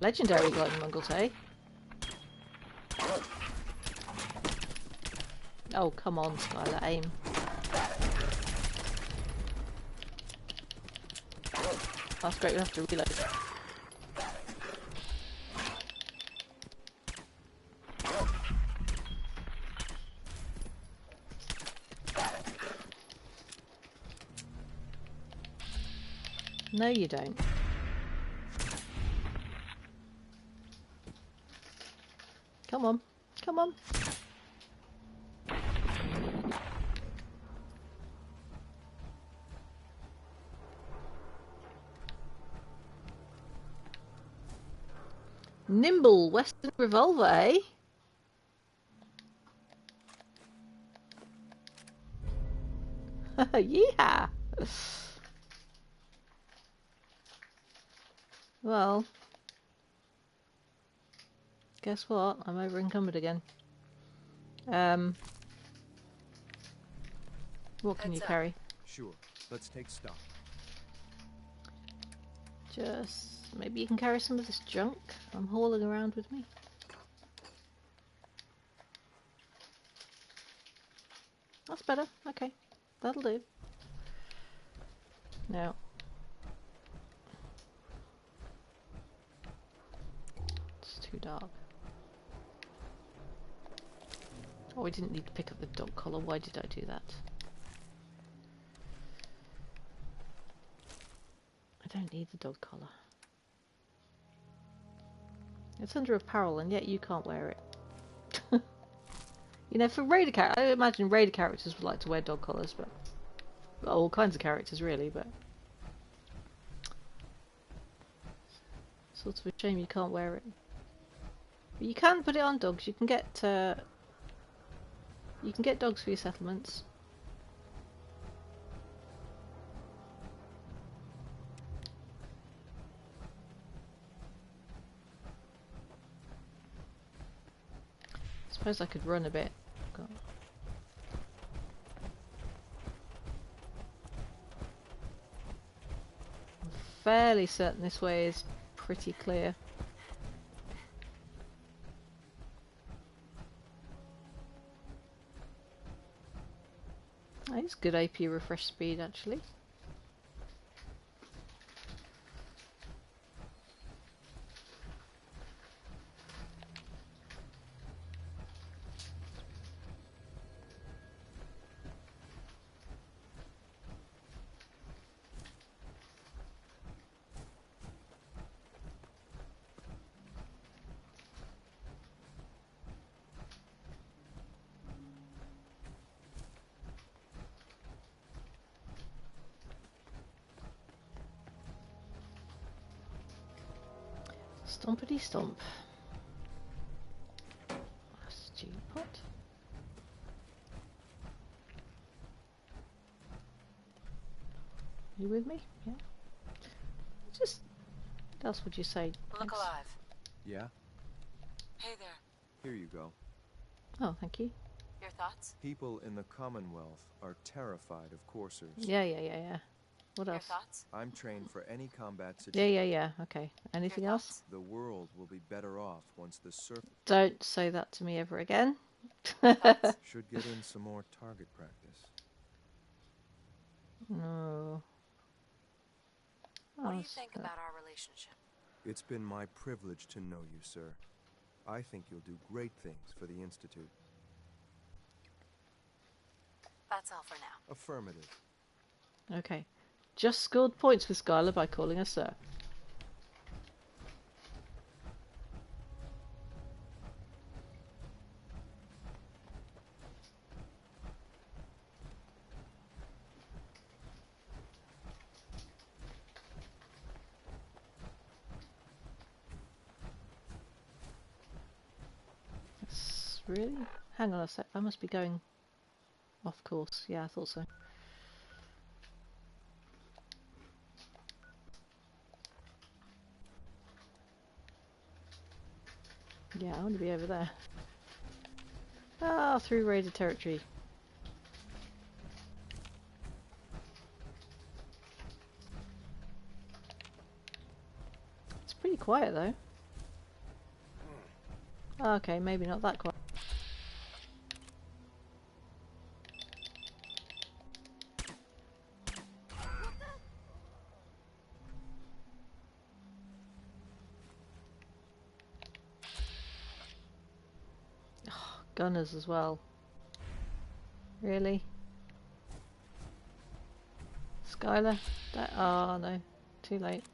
Legendary lightning mongols, eh? Oh, come on, Skyler, aim. That's great, we have to reload. No, you don't. Come on, come on. Nimble Western Revolver, eh? Yeah. Well, guess what? I'm over encumbered again. What can you carry? Sure. Let's take stock. Just maybe you can carry some of this junk I'm hauling around with me. That's better. Okay, that'll do. Now, it's too dark. Oh, I didn't need to pick up the dog collar. Why did I do that? I don't need the dog collar. It's under apparel, and yet you can't wear it. You know, for raider characters, I imagine raider characters would like to wear dog collars, but well, all kinds of characters really. But sort of a shame you can't wear it. But you can put it on dogs. You can get dogs for your settlements. I suppose I could run a bit. God. I'm fairly certain this way is pretty clear. It's good AP refresh speed actually. Stompity stomp. Stew pot. You with me? Yeah. Just. What else would you say? Look alive. Yeah? Hey there. Here you go. Oh, thank you. Your thoughts? People in the Commonwealth are terrified of coursers. Yeah. What else? Your thoughts? I'm trained for any combat situation. Yeah. Okay. Anything else? The world will be better off once the surf. Don't say that to me ever again. Should get in some more target practice. No. What do you think about our relationship? It's been my privilege to know you, sir. I think you'll do great things for the Institute. That's all for now. Affirmative. Okay. Just scored points with Skyler by calling her sir. Really? Hang on a sec. I must be going off course. Yeah, I thought so. Yeah, I want to be over there. Ah, through raided territory. It's pretty quiet though. Okay, maybe not that quiet. Oh, gunners as well. Really? Skyler? Oh no, too late.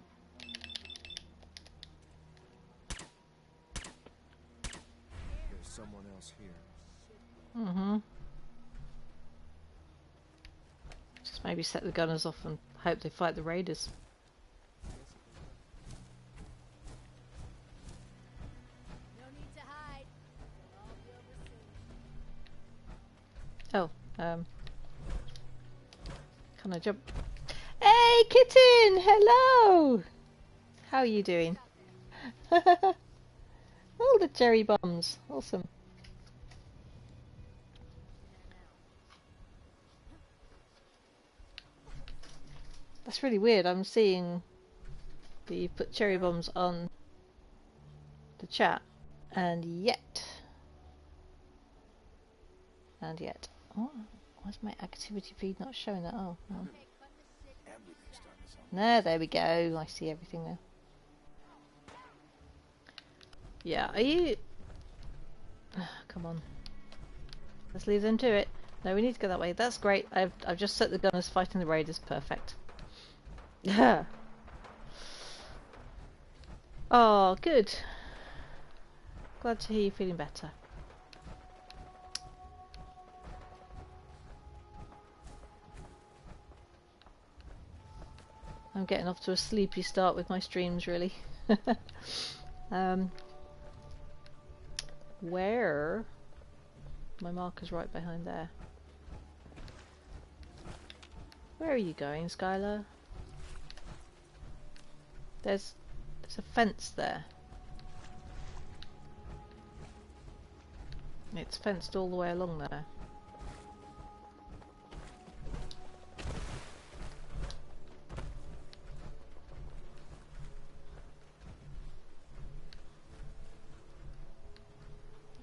There's someone else here. Mm-hmm. Just maybe set the gunners off and hope they fight the raiders. No need to hide. We'll all be over soon. Oh, can I jump? Hey, kitten! Hello! How are you doing? All the cherry bombs. Awesome. That's really weird. I'm seeing that you put cherry bombs on the chat, and yet. Oh, why's my activity feed not showing that? Oh, no. No, there we go. I see everything now. Yeah, are you... come on. Let's leave them to it. No, we need to go that way. That's great. I've just set the gunners fighting the raiders. Perfect. Yeah. Oh, good. Glad to hear you feeling better. I'm getting off to a sleepy start with my streams, really. Where? My marker's right behind there. Where are you going, Skyler? There's a fence there. It's fenced all the way along there.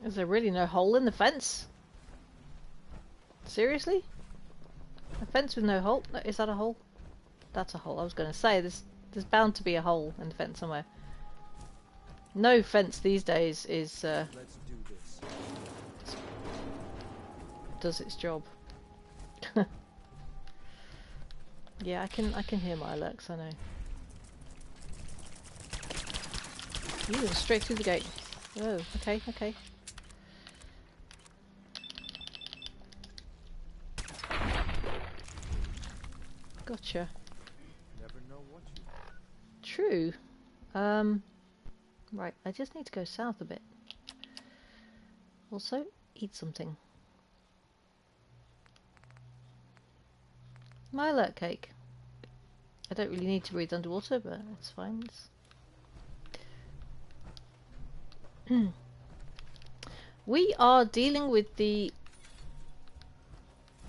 Is there really no hole in the fence? Seriously? A fence with no hole? Is that a hole? That's a hole. I was going to say, there's bound to be a hole in the fence somewhere. No fence these days is Let's do this. does its job. Yeah, I can hear my alerts, I know. You went straight through the gate. Oh, okay, okay. Gotcha. Never know what you... True. Right, I just need to go south a bit. Also, eat something. My alert cake. I don't really need to breathe underwater, but it's fine. We are dealing with the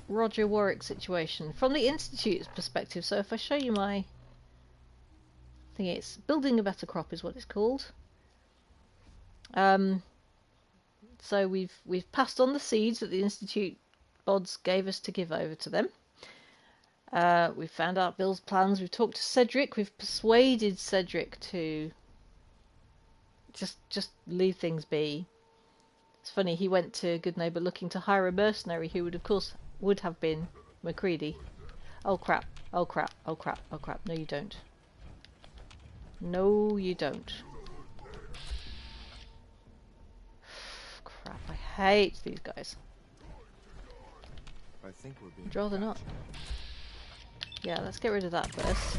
Roger Warwick situation from the Institute's perspective. So if I show you my thing, it's building a better crop is what it's called. So we've passed on the seeds that the Institute bods gave us to give over to them. We've found out Bill's plans. We've talked to Cedric. We've persuaded Cedric to just leave things be. It's funny, he went to Good Neighbour looking to hire a mercenary who would have been MacCready. Oh crap, oh crap, oh crap, oh crap. No you don't. No you don't. Crap, I hate these guys. I think we're being... I'd rather not. Yeah, let's get rid of that first.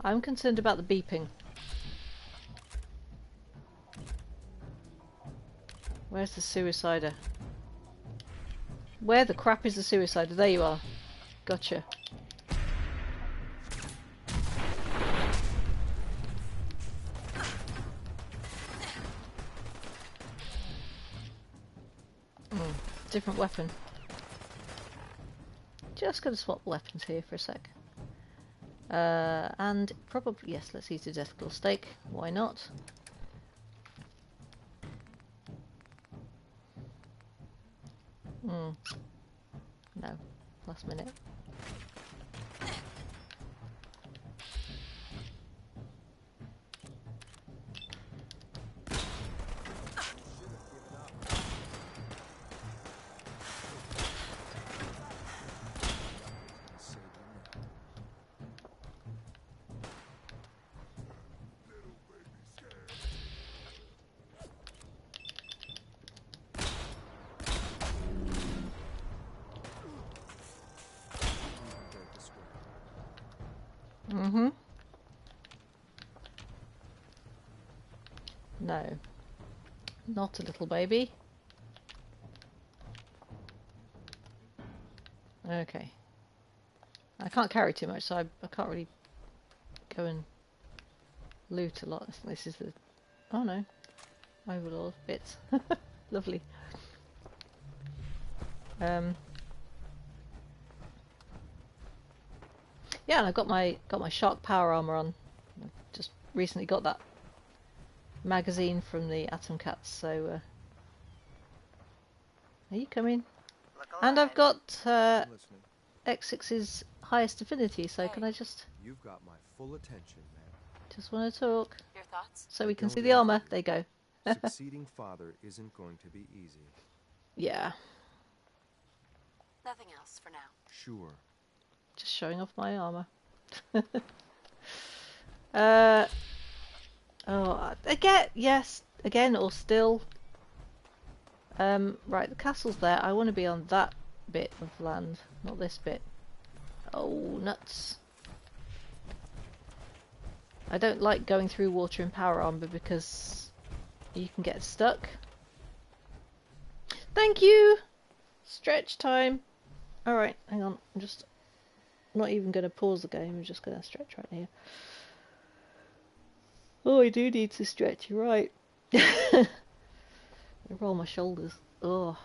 I'm concerned about the beeping. Where's the suicider? Where the crap is the suicider? There you are. Gotcha. Different weapon. Just gonna swap weapons here for a sec. And probably, yes, let's use the death claw stake. Why not? No. Last minute. No. Not a little baby. Okay. I can't carry too much, so I can't really go and loot a lot. This is the... Oh no. Overlord bits. Lovely. Yeah, and I've got my shark power armor on. I've just recently got that magazine from the Atom Cats, so are you coming? And I've got X6's highest affinity, so can I just... You've got my full attention, man. Just want to talk. Your thoughts? So we can see the armor. There you go. Succeeding father isn't going to be easy. Yeah. Nothing else for now. Sure. Just showing off my armor. Oh, again, yes, again, or still. Right, the castle's there. I want to be on that bit of land, not this bit. Oh, nuts. I don't like going through water in power armor because you can get stuck. Thank you! Stretch time. Alright, hang on. I'm just not even going to pause the game. I'm just going to stretch right here. Oh, I do need to stretch. You're right. I roll my shoulders. Oh.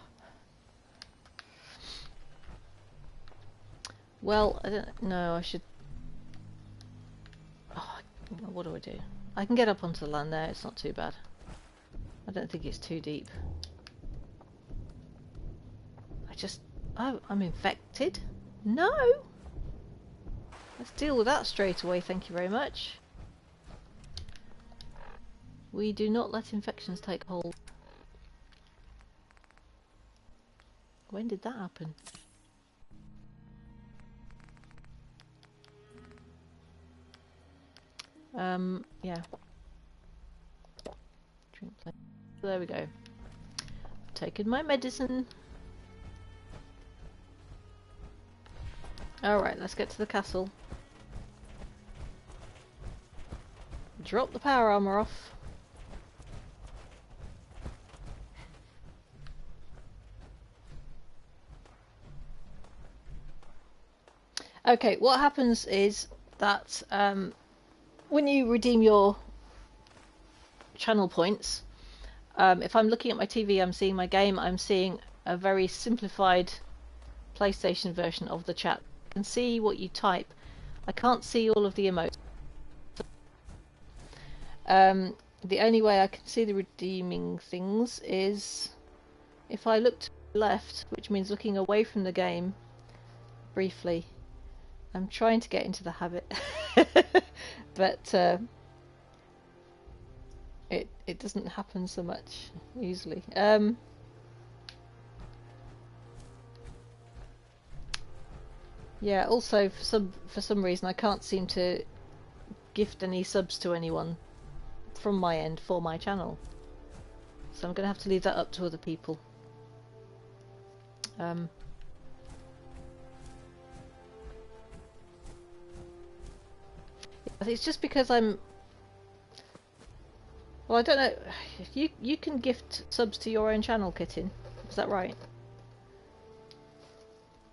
Well, I don't know. I should... Oh, what do I do? I can get up onto the land there. It's not too bad. I don't think it's too deep. Oh, I'm infected? No! Let's deal with that straight away, thank you very much. We do not let infections take hold. When did that happen? Yeah. Drink plate. There we go. I've taken my medicine. Alright, let's get to the castle. Drop the power armor off. Okay, what happens is that when you redeem your channel points, if I'm looking at my TV, I'm seeing my game, I'm seeing a very simplified PlayStation version of the chat. I can see what you type. I can't see all of the emotes. The only way I can see the redeeming things is if I look to the left, which means looking away from the game briefly. I'm trying to get into the habit, but it doesn't happen so much easily. Yeah. Also, for some reason, I can't seem to gift any subs to anyone from my end for my channel, so I'm going to have to leave that up to other people. It's just because I'm Well, I don't know. You can gift subs to your own channel, Kitten. Is that right?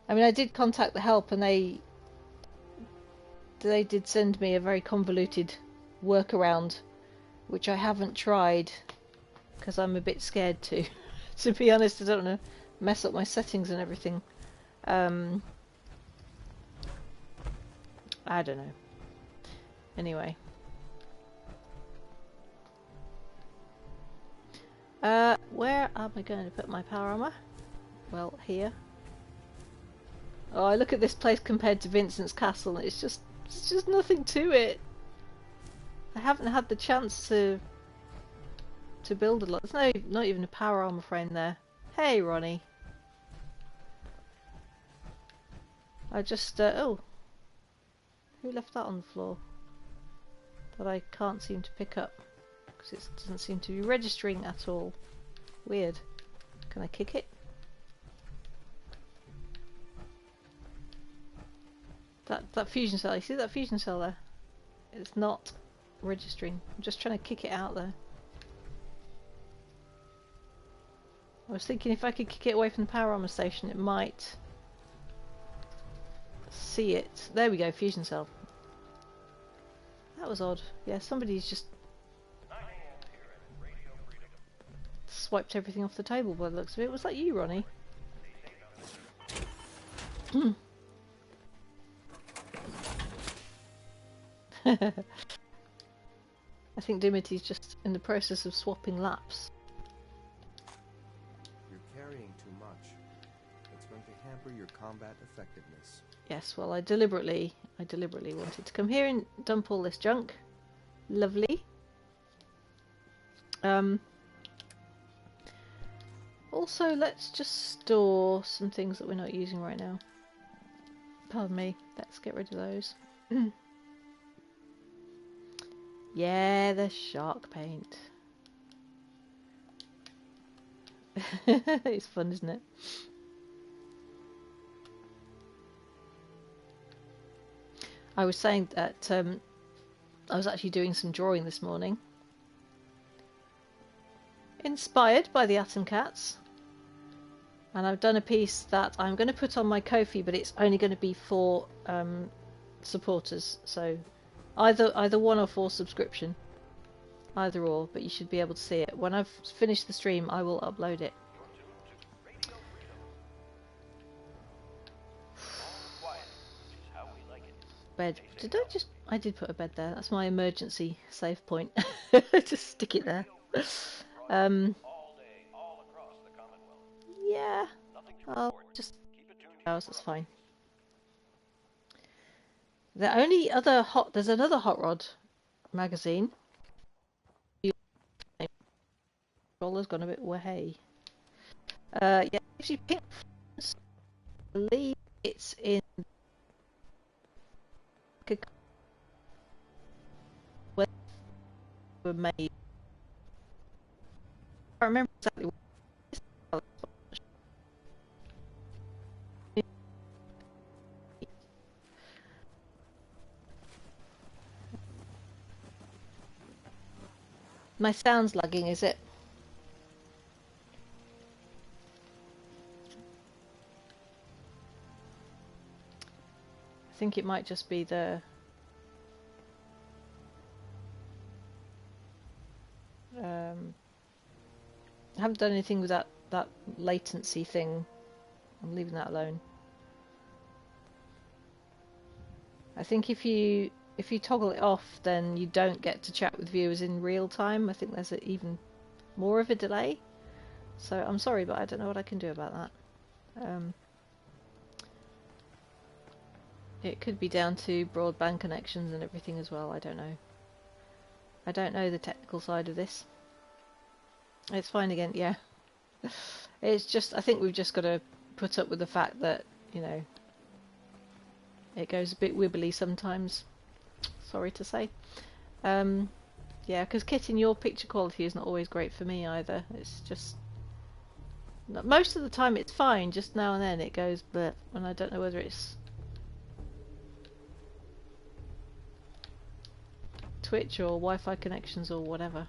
I mean, I did contact the help, and they did send me a very convoluted workaround, which I haven't tried because I'm a bit scared to. To be honest, I don't want to mess up my settings and everything. I don't know. Anyway. Where am I going to put my power armor? Well, here. Oh, I look at this place compared to Vincent's castle, and it's just nothing to it. I haven't had the chance to build a lot. There's not even a power armor frame there. Hey, Ronnie. I just oh, who left that on the floor? That I can't seem to pick up because it doesn't seem to be registering at all. Weird. Can I kick it? That fusion cell. You see that fusion cell there? It's not registering. I'm just trying to kick it out there. I was thinking if I could kick it away from the power armor station, it might see it. There we go, fusion cell. That was odd. Yeah, somebody's just swiped everything off the table by the looks of it. Was that you, Ronnie? I think Dimity's just in the process of swapping laps. You're carrying too much. It's going to hamper your combat effectiveness. Yes, well, I deliberately wanted to come here and dump all this junk. Lovely. Also, let's just store some things that we're not using right now. Pardon me. Let's get rid of those. Yeah, the shark paint. It's fun, isn't it? I was saying that I was actually doing some drawing this morning. Inspired by the Atom Cats. And I've done a piece that I'm going to put on my Ko-fi, but it's only going to be for supporters. So either one-off or subscription. Either or, but you should be able to see it. When I've finished the stream, I will upload it. Bed. I did put a bed there. That's my emergency save point. Just stick it there. Yeah. I'll just hours, that's fine. The only other there's another Hot Rod magazine. Roller's gone a bit way. Yeah, if you pink, I believe it's in where they were made. I can't remember exactly what it is. My sound's lagging, is it? I think it might just be the I haven't done anything with that latency thing. I'm leaving that alone. I think if you toggle it off, then you don't get to chat with viewers in real time. I think there's even more of a delay. So I'm sorry, but I don't know what I can do about that. It could be down to broadband connections and everything as well. I don't know. I don't know the technical side of this. It's fine again, yeah. It's just, I think we've just got to put up with the fact that, you know, it goes a bit wibbly sometimes. Sorry to say. Yeah, because Kitten, your picture quality is not always great for me either. It's just... most of the time it's fine, just now and then it goes bleh, and I don't know whether it's Twitch or Wi-Fi connections or whatever.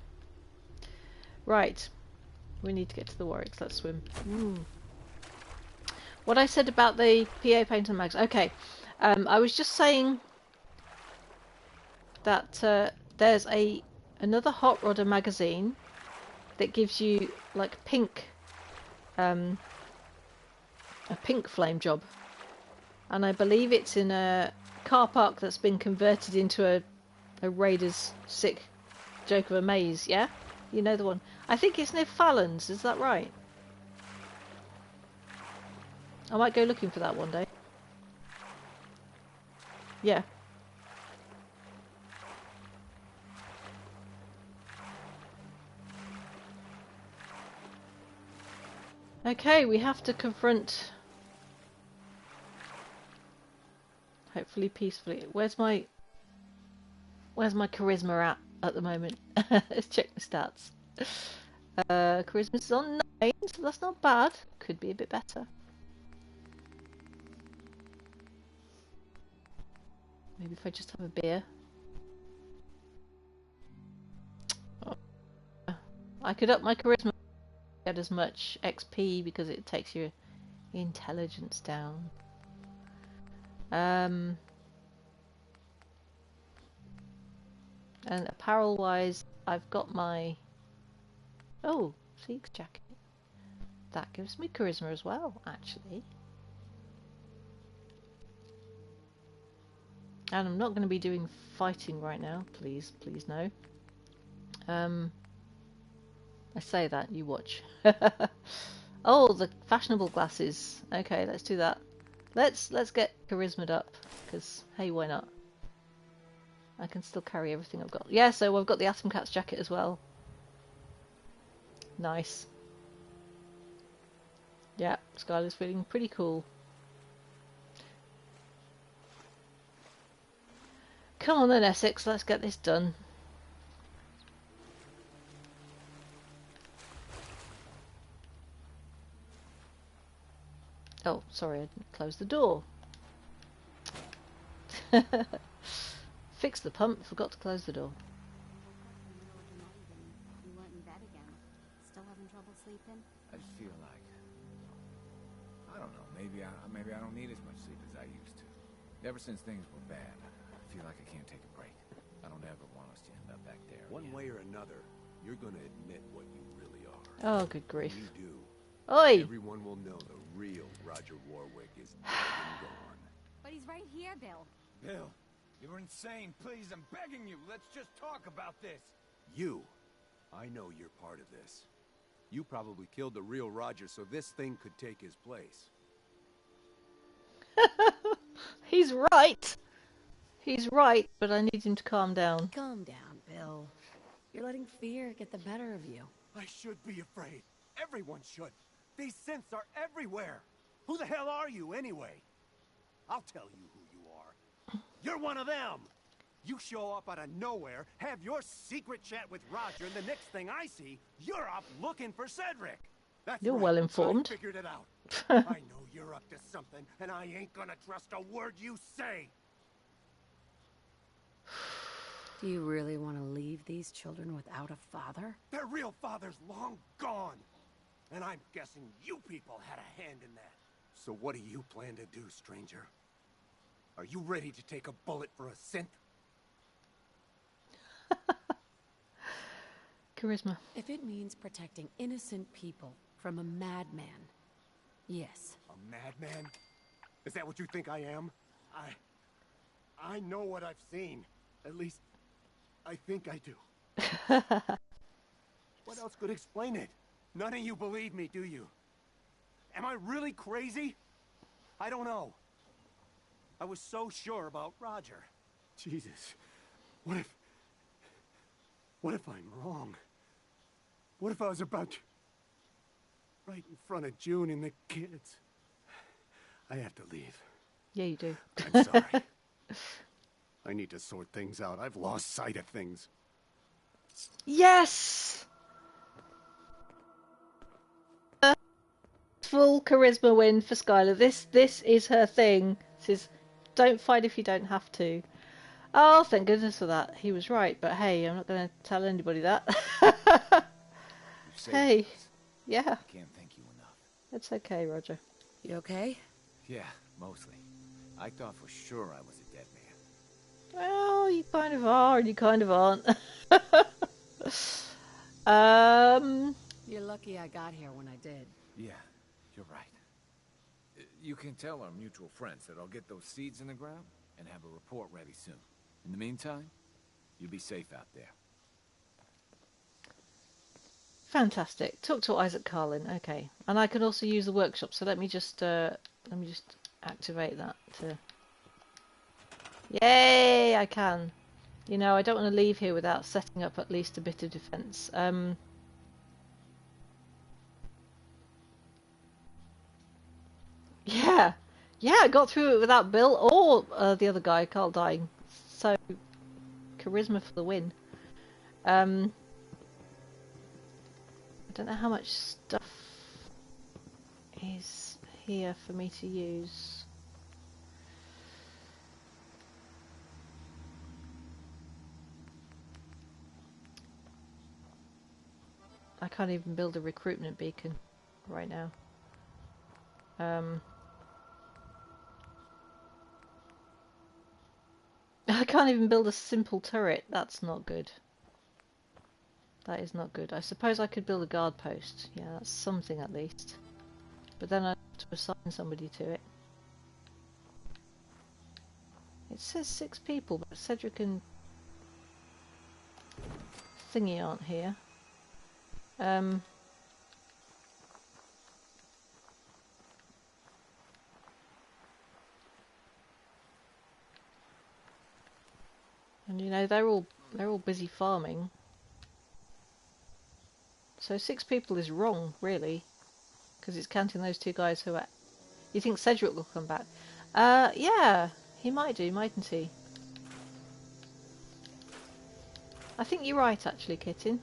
Right. We need to get to the Warwicks. Let's swim. What I said about the PA paint and mags. Okay. I was just saying that there's another Hot Rodder magazine that gives you like pink, a pink flame job, and I believe it's in a car park that's been converted into a Raiders sick joke of a maze. Yeah, you know the one. I think it's near Fallon's. Is that right? I might go looking for that one day. Yeah. Okay, we have to confront... Hopefully peacefully. Where's my charisma at the moment? Let's check the stats. Charisma's on 9, so that's not bad. Could be a bit better. Maybe if I just have a beer. Oh. I could up my charisma, get as much XP because it takes your intelligence down. And apparel wise, I've got my Sieg's jacket. That gives me charisma as well, actually. And I'm not going to be doing fighting right now, please no. I say that, you watch. Oh, the fashionable glasses. Okay, let's do that. Let's get charisma'd up, because hey, why not? I can still carry everything I've got. Yeah, so I've got the Atom Cat's jacket as well. Nice. Yeah, Skyler's feeling pretty cool. Come on then, Essex, let's get this done. Oh, sorry, I didn't close the door. Fix the pump, forgot to close the door. You weren't in bed again. Still having trouble sleeping? I just feel like... I don't know, maybe I don't need as much sleep as I used to. Ever since things were bad, I feel like I can't take a break. I don't ever want us to end up back there One again. way or another, you're gonna admit what you really are. Oh, good grief. When you do, Oi! everyone will know the real Roger Warwick is dead and gone. But he's right here, Bill. Bill, you're insane. Please, I'm begging you. Let's just talk about this. You, I know you're part of this. You probably killed the real Roger so this thing could take his place. He's right! He's right, but I need him to calm down. Calm down, Bill. You're letting fear get the better of you. I should be afraid. Everyone should. These synths are everywhere. Who the hell are you, anyway? I'll tell you who you are. You're one of them! You show up out of nowhere, have your secret chat with Roger, and the next thing I see, you're up looking for Cedric. That's You're right. well informed. I figured it out. I know you're up to something, and I ain't gonna trust a word you say. Do you really want to leave these children without a father? Their real father's long gone. And I'm guessing you people had a hand in that. So what do you plan to do, stranger? Are you ready to take a bullet for a synth? Charisma. If it means protecting innocent people from a madman, yes. A madman? Is that what you think I am? I know what I've seen. At least, I think I do. What else could explain it? None of you believe me, do you? Am I really crazy? I don't know. I was so sure about Roger. Jesus. What if I'm wrong? What if I was about to... right in front of June and the kids? I have to leave. Yeah, you do. I'm sorry. I need to sort things out. I've lost sight of things. Yes! Full charisma win for Skyler. This is her thing. This is don't fight if you don't have to. Oh, thank goodness for that. He was right, but hey, I'm not going to tell anybody that. saved Hey. us. Yeah. I can't thank you enough. It's okay, Roger. You okay? Yeah, mostly. I thought for sure I was a dead man. Well, you kind of are and you kind of aren't. You're lucky I got here when I did. Yeah, you're right. You can tell our mutual friends that I'll get those seeds in the ground and have a report ready soon. In the meantime, you be safe out there. Fantastic. Talk to Isaac Carlin. Okay, and I can also use the workshop. So let me just activate that to. Yay! I can. You know, I don't want to leave here without setting up at least a bit of defense. Yeah, yeah, I got through it without Bill or the other guy, Carl, dying. So charisma for the win. I don't know how much stuff is here for me to use. I can't even build a recruitment beacon right now. I can't even build a simple turret. That's not good. That is not good. I suppose I could build a guard post. Yeah, that's something at least. But then I have to assign somebody to it. It says 6 people, but Cedric and Thingy aren't here. And you know, they're all busy farming. So 6 people is wrong, really, because it's counting those 2 guys who are. You think Cedric will come back? Yeah, he might do, mightn't he? I think you're right, actually, Kitten.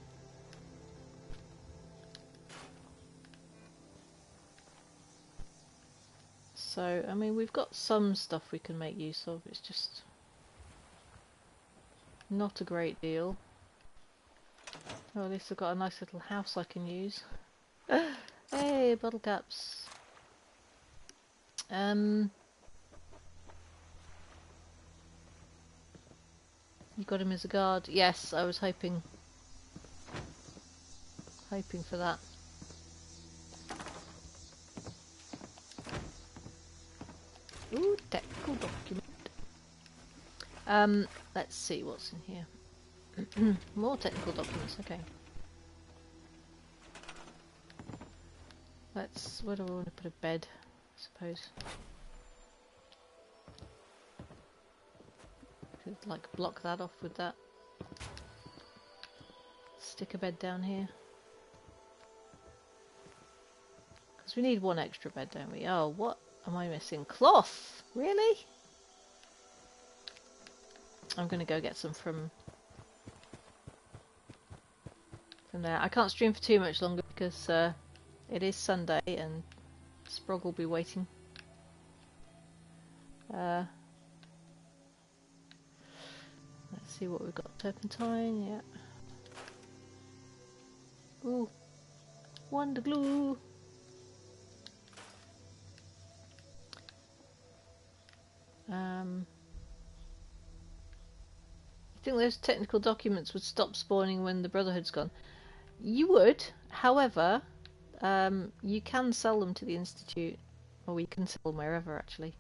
So, I mean, we've got some stuff we can make use of. It's just not a great deal. Oh, at least I've got a nice little house I can use. Hey, bottle caps. You got him as a guard? Yes, I was hoping for that. Ooh, technical document. Let's see what's in here. More technical documents, okay. Where do I want to put a bed, I suppose? Could, like, block that off with that. Stick a bed down here. Because we need 1 extra bed, don't we? Oh, what am I missing? Cloth! Really? I'm going to go get some from there. I can't stream for too much longer because it is Sunday and Sprog will be waiting. Let's see what we've got. Turpentine, yeah. Ooh, Wonder Glue. You think those technical documents would stop spawning when the Brotherhood's gone? You would, however, you can sell them to the Institute, or we can sell them wherever, actually.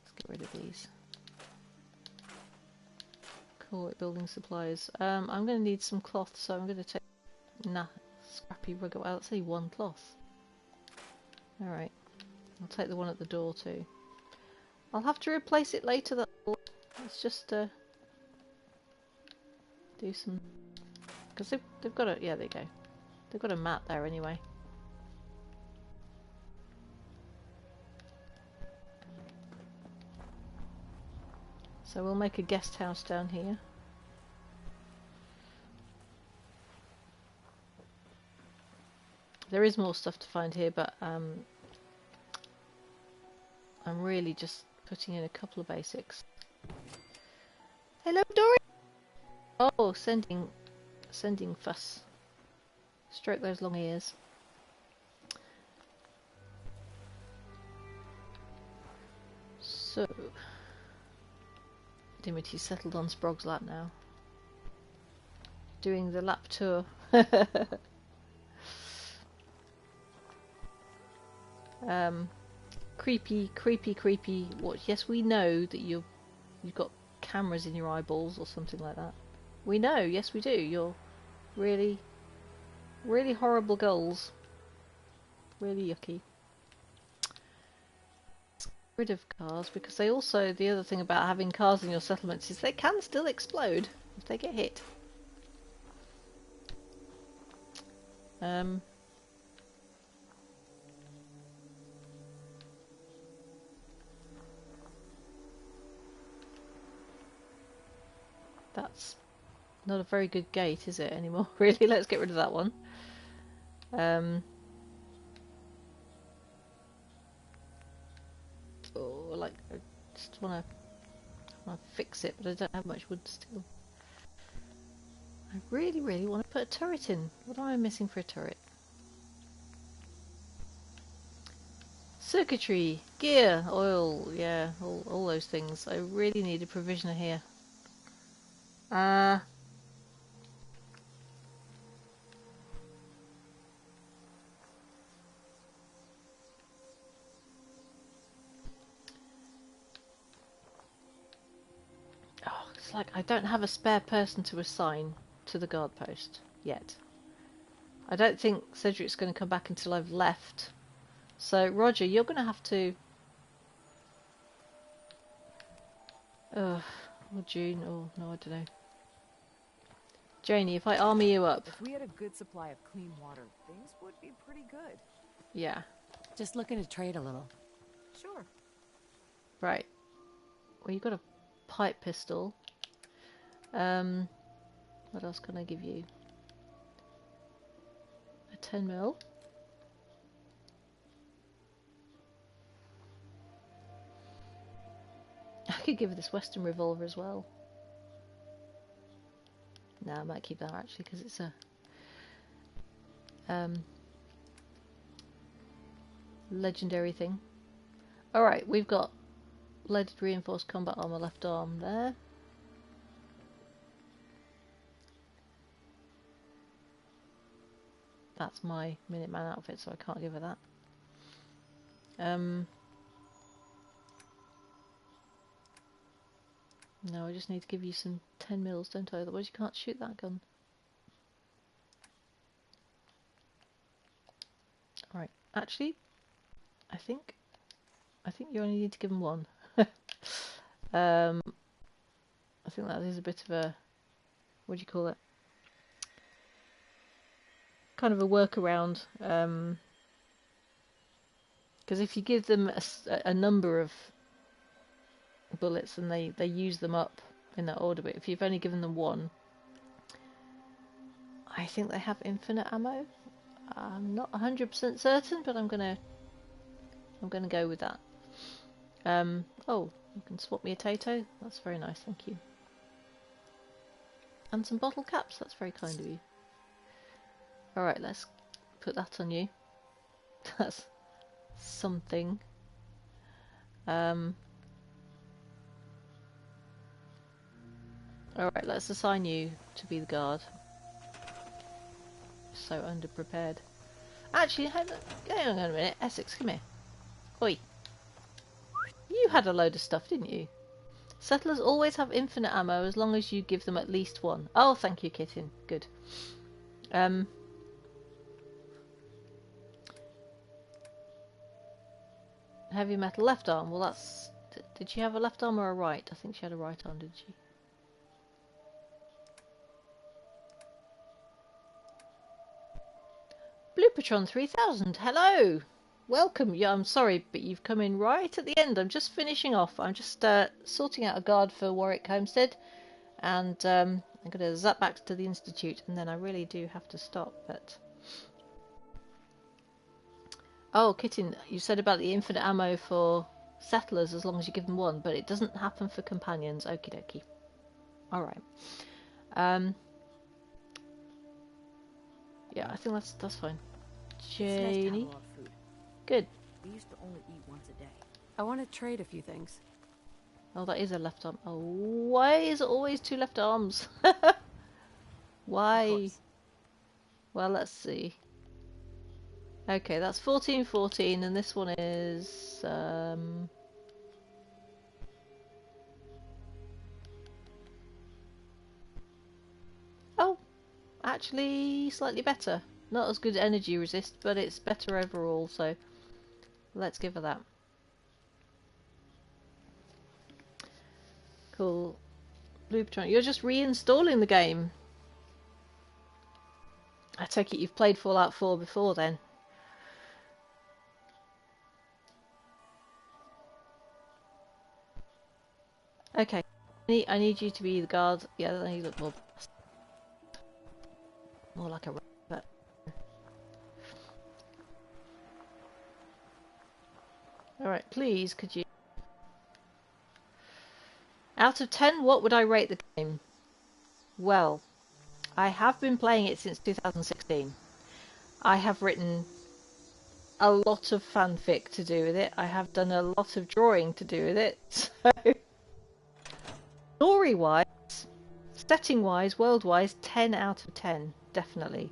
Let's get rid of these. Cool, building supplies. I'm going to need some cloth, so I'm going to take... Nah, scrappy rug. Well, that's only 1 cloth. Alright, I'll take the one at the door too. I'll have to replace it later, that's all. Let's just do some... Because they've got a... Yeah, there you go. They've got a mat there anyway. So we'll make a guest house down here. There is more stuff to find here, but I'm really just putting in a couple of basics. Hello, Dory! Oh, sending fuss. Stroke those long ears. So, Dimity's settled on Sprog's lap now. Doing the lap tour. Creepy. What? Yes, we know that you've got cameras in your eyeballs or something like that. We know. Yes, we do. You're really horrible really yucky. Get rid of cars, because they also, the other thing about having cars in your settlements is they can still explode if they get hit. That's not a very good gate, is it, anymore? Really, let's get rid of that one. Oh, like, I just wanna fix it, but I don't have much wood still. I really want to put a turret in. What am I missing for a turret? Circuitry, gear, oil, yeah, all those things. I really need a provisioner here. Oh, it's like I don't have a spare person to assign to the guard post yet. I don't think Cedric's going to come back until I've left. So, Roger, you're going to have to... or June, or no, I don't know. Janie, if I army you up... If we had a good supply of clean water, things would be pretty good. Yeah. Just looking to trade a little. Sure. Right. Well, you've got a pipe pistol. What else can I give you? A 10 mil. I could give her this Western revolver as well. No, I might keep that actually because it's a legendary thing. Alright, we've got leaded reinforced combat armor left arm there. That's my Minuteman outfit, so I can't give her that. No, I just need to give you some 10 mils, don't I? Otherwise you can't shoot that gun. Alright, actually, I think you only need to give them one. I think that is a bit of a... what do you call it? Kind of a workaround. Because if you give them a number of bullets and they use them up in that order, but if you've only given them one, I think they have infinite ammo. I'm not 100% certain, but I'm gonna go with that. Oh, you can swap me a Tato. That's very nice, thank you. And some bottle caps. That's very kind of you. All right, let's put that on you. That's something. All right, let's assign you to be the guard. So underprepared. Actually, hang on a minute. Essex, come here. Oi. You had a load of stuff, didn't you? Settlers always have infinite ammo as long as you give them at least one. Oh, thank you, Kitten. Good. Heavy metal left arm. Well, that's... Did she have a left arm or a right? I think she had a right arm, didn't she? Blue Patron 3000. Hello! Welcome. Yeah, I'm sorry, but you've come in right at the end. I'm just finishing off. I'm just sorting out a guard for Warwick Homestead. And I'm going to zap back to the Institute. And then I really do have to stop, but... Oh, Kitten, you said about the infinite ammo for settlers as long as you give them one, but it doesn't happen for companions. Okie dokie. Alright. Um, yeah, I think that's fine. It's nice to have a Janie, lot of food. good. We used to only eat once a day. I want to trade a few things. Oh, that is a left arm. Oh, why is it always two left arms? Why? Well, let's see. Okay, that's 14-14, and this one is oh, actually slightly better. Not as good energy resist, but it's better overall, so let's give her that. Cool. Blueprint, you're just reinstalling the game. I take it you've played Fallout 4 before then. Okay. I need you to be the guard. Yeah, then you look more like a rabbit. Alright, please, could you... Out of 10, what would I rate the game? Well, I have been playing it since 2016. I have written a lot of fanfic to do with it. I have done a lot of drawing to do with it. So, story-wise, setting-wise, world-wise, 10 out of 10, definitely.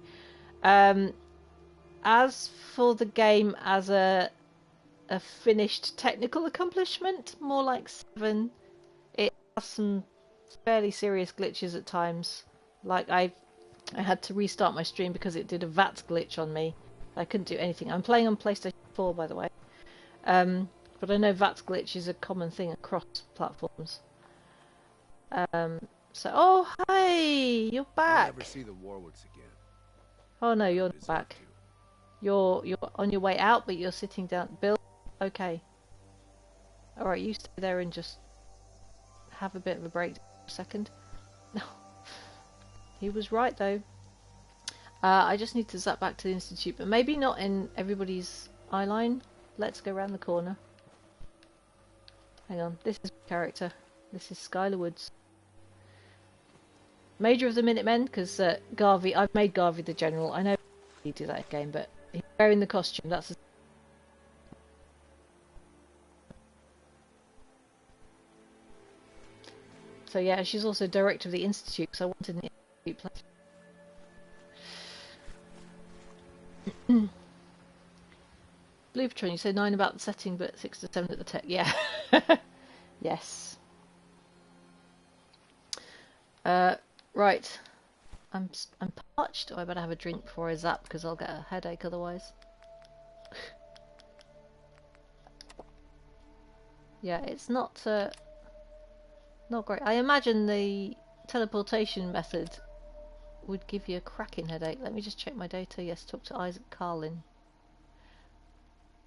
As for the game as a finished technical accomplishment, more like 7. It has some fairly serious glitches at times. Like I had to restart my stream because it did a VAT glitch on me. I couldn't do anything. I'm playing on PlayStation 4, by the way. But I know VAT glitch is a common thing across platforms. So, oh hi, you're back. I'll never see the Warwoods again. Oh no, you're not back. You're on your way out, but you're sitting down. Bill, okay. All right, you stay there and just have a bit of a break for a second. No, he was right though. I just need to zap back to the Institute, but maybe not in everybody's eye line. Let's go around the corner. Hang on, this is my character. This is Skyler Woods. Major of the Minutemen, because Garvey, I've made Garvey the General. I know you do that game, but he's wearing the costume. That's so yeah, she's also director of the Institute, so I wanted an Institute play. Blue Patron, you said 9 about the setting, but 6 to 7 at the tech. Yeah. Yes. Right. I'm parched. Oh, I better have a drink before I zap because I'll get a headache otherwise. Yeah, it's not great. I imagine the teleportation method would give you a cracking headache. Let me just check my data. Yes, talk to Isaac Carlin.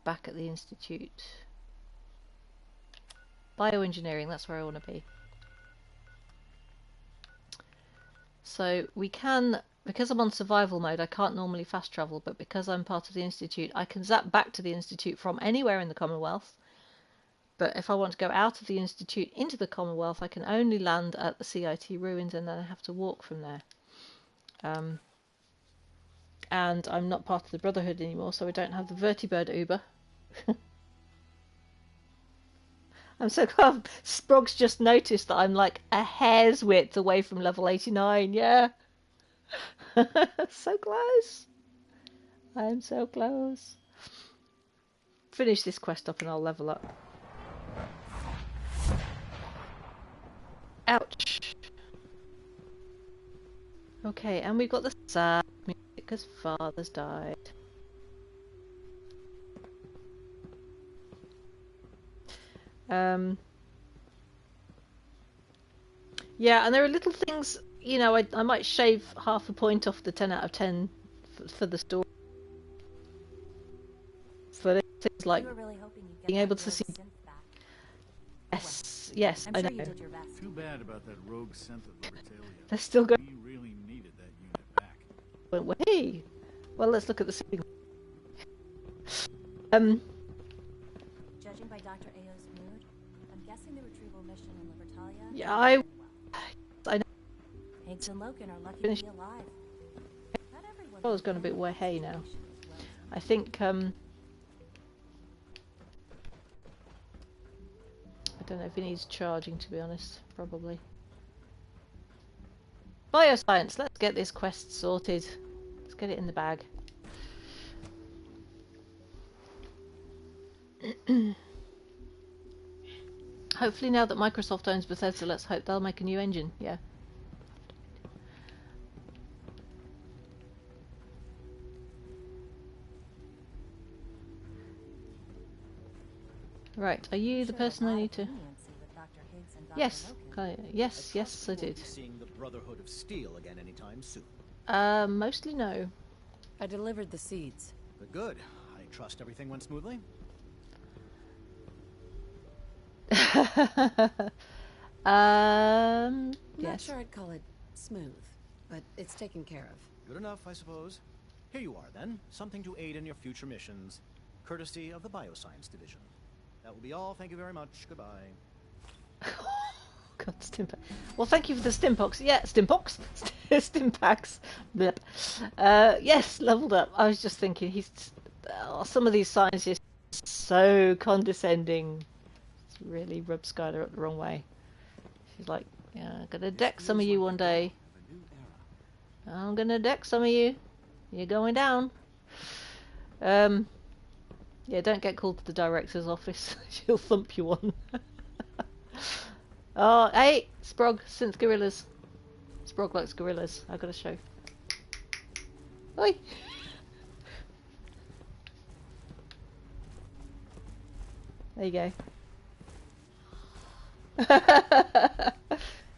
Back at the Institute. Bioengineering, that's where I want to be. So we can, because I'm on survival mode, I can't normally fast travel, but because I'm part of the Institute, I can zap back to the Institute from anywhere in the Commonwealth. But if I want to go out of the Institute into the Commonwealth, I can only land at the CIT ruins and then I have to walk from there. And I'm not part of the Brotherhood anymore, so I don't have the Vertibird Uber. I'm so glad Sprog's just noticed that I'm like a hair's width away from level 89, yeah. So close. I'm so close. Finish this quest up and I'll level up. Ouch. Okay, and we've got the sad music because Father's died. Yeah, and there are little things, you know, I might shave half a point off the 10 out of 10 for the story. For things like really being able to see. Yes, yes, I know. Too bad about that rogue synth of the Bertalia. They're still going. We really needed that unit back. Went way. Well, let's look at the ceiling. Judging by Dr. Ao's mood, I'm guessing the retrieval mission in Libertalia. Yeah, I know. Higgs and Logan are lucky Finish. to be alive. Not everyone. Oh, it's gone a bit way hay now. I think I don't know if he needs charging, to be honest. Probably. Bioscience. Let's get this quest sorted. Let's get it in the bag. Hopefully now that Microsoft owns Bethesda, let's hope they'll make a new engine. Yeah. Right, are you the person I need to... Yes, yes, I did. Seeing the Brotherhood of Steel again anytime soon. Mostly no. I delivered the seeds. Good. I trust everything went smoothly. I'm not yes. sure I'd call it smooth, but it's taken care of. Good enough, I suppose. Here you are, then. Something to aid in your future missions, courtesy of the Bioscience Division. That will be all. Thank you very much. Goodbye. God, Stimpak. Well, thank you for the Stimpox. Yeah, Stimpox? Stimpaks. Blip. Yes, leveled up. I was just thinking, some of these signs are so condescending. It's really rubbed Skyler up the wrong way. She's like, yeah, I'm gonna deck some of you one day. I'm gonna deck some of you. You're going down. Yeah, don't get called to the director's office. She'll thump you one. Oh, hey, Sprog, synth gorillas. Sprog likes gorillas. I gotta show. Oi! There you go.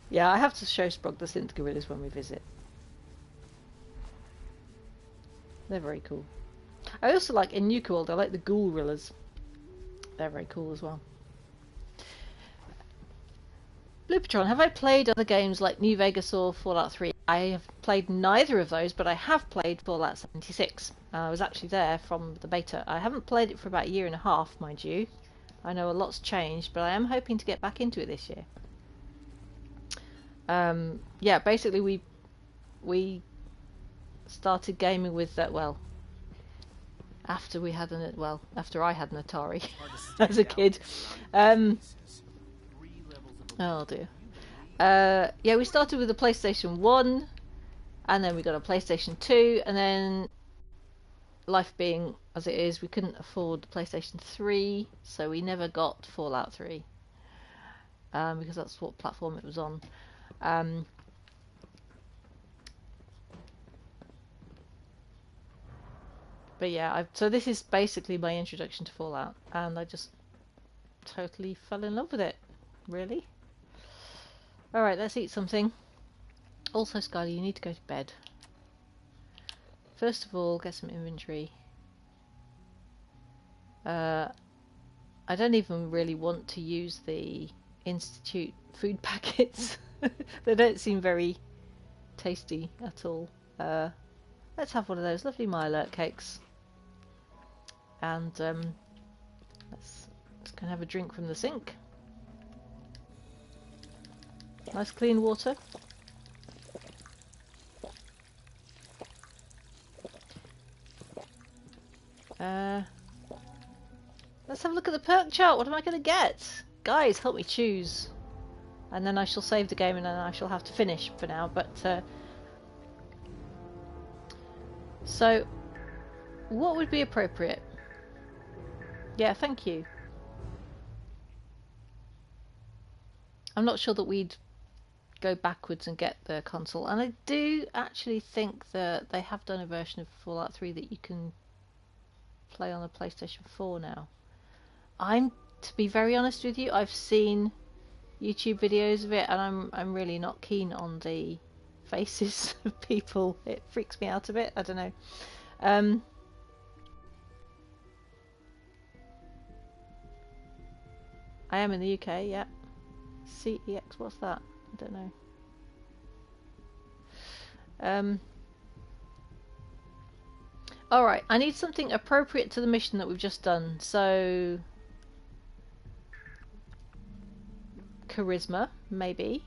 Yeah, I have to show Sprog the synth gorillas when we visit. They're very cool. I also like in Nuka World, I like the ghoul gorillas. They're very cool as well. Lupatron, have I played other games like New Vegas or Fallout 3? I have played neither of those, but I have played Fallout 76. I was actually there from the beta. I haven't played it for about a year and a half, mind you. I know a lot's changed, but I am hoping to get back into it this year. Yeah, basically we started gaming with that, well, after I had an Atari as a kid. Oh dear. Yeah, we started with the PlayStation 1, and then we got a PlayStation 2, and then life being as it is, we couldn't afford the PlayStation 3, so we never got Fallout 3. Because that's what platform it was on. But yeah, so this is basically my introduction to Fallout, and I just totally fell in love with it, really. Alright, let's eat something. Also, Skyler, you need to go to bed. First of all, get some inventory. I don't even really want to use the Institute food packets. They don't seem very tasty at all. Let's have one of those lovely Milo cakes. And let's go and have a drink from the sink. Nice clean water. Let's have a look at the perk chart. What am I going to get? Guys, help me choose. And then I shall save the game and then I shall have to finish for now. But so, what would be appropriate? Yeah, thank you. I'm not sure that we'd go backwards and get the console, and I do actually think that they have done a version of Fallout 3 that you can play on a PlayStation 4 now. To be very honest with you, I've seen YouTube videos of it, and I'm really not keen on the faces of people. It freaks me out a bit. I don't know. I am in the UK, yeah. CEX, what's that? I don't know. Alright, I need something appropriate to the mission that we've just done. So, charisma, maybe.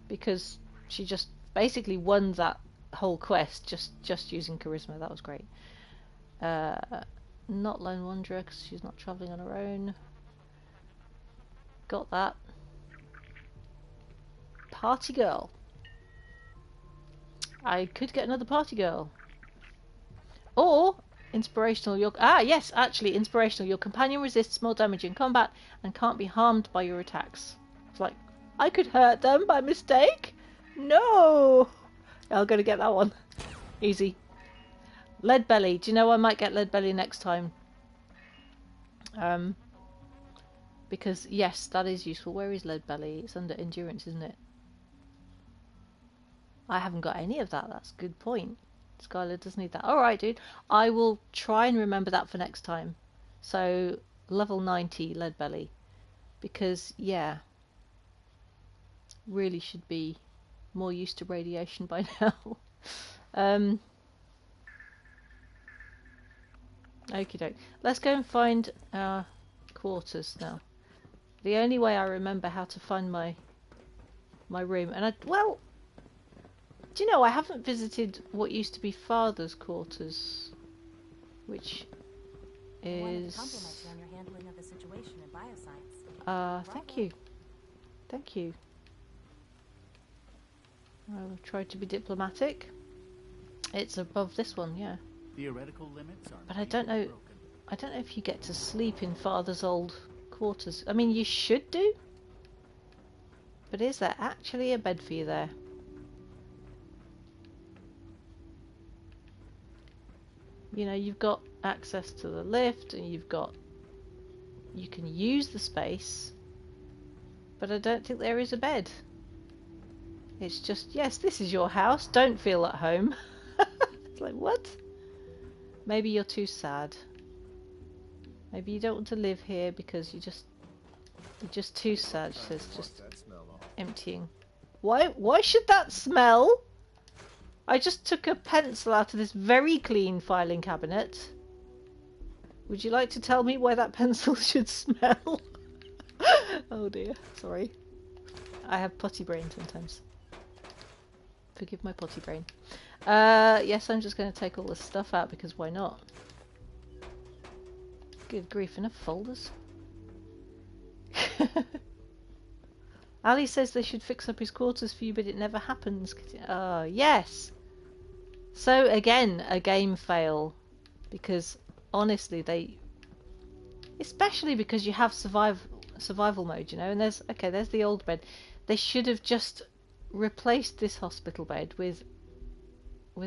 Because she just basically won that whole quest just using charisma. That was great. Not Lone Wanderer because she's not travelling on her own. Got that. Party girl. I could get another party girl. Or inspirational. Yes, actually inspirational. Your companion resists more damage in combat and can't be harmed by your attacks. It's like, I could hurt them by mistake? No! I'm gonna get that one. Easy. Lead belly. Do you know I might get lead belly next time? Because yes, that is useful. Where is lead belly? It's under endurance, isn't it? I haven't got any of that. That's a good point. Skyler does need that. Alright, dude. I will try and remember that for next time. So, level 90 lead belly. Because, yeah. Really should be more used to radiation by now. Okie doke. Let's go and find our quarters now. The only way I remember how to find my room, and well, do you know, I haven't visited what used to be Father's quarters, which is. I wanted to compliment you on your handling of the situation in bioscience. Thank you, thank you. I'll try to be diplomatic. It's above this one, yeah. Theoretical limits are. But I don't know. I don't know if you get to sleep in Father's old quarters. I mean, you should do. But is there actually a bed for you there? You know, you've got access to the lift, and you can use the space, but I don't think there is a bed. It's just, yes, this is your house. Don't feel at home. It's like, what? Maybe you're too sad. Maybe you don't want to live here because you're just too sad. She says, just emptying. Why should that smell? I just took a pencil out of this very clean filing cabinet. Would you like to tell me why that pencil should smell? Oh dear, sorry. I have potty brain sometimes. Forgive my potty brain. Yes, I'm just going to take all this stuff out because why not? Good grief, enough folders. Ali says they should fix up his quarters for you, but it never happens. Yes! So, again, a game fail. Because, honestly, especially because you have survival mode, you know, and there's the old bed. They should have just replaced this hospital bed with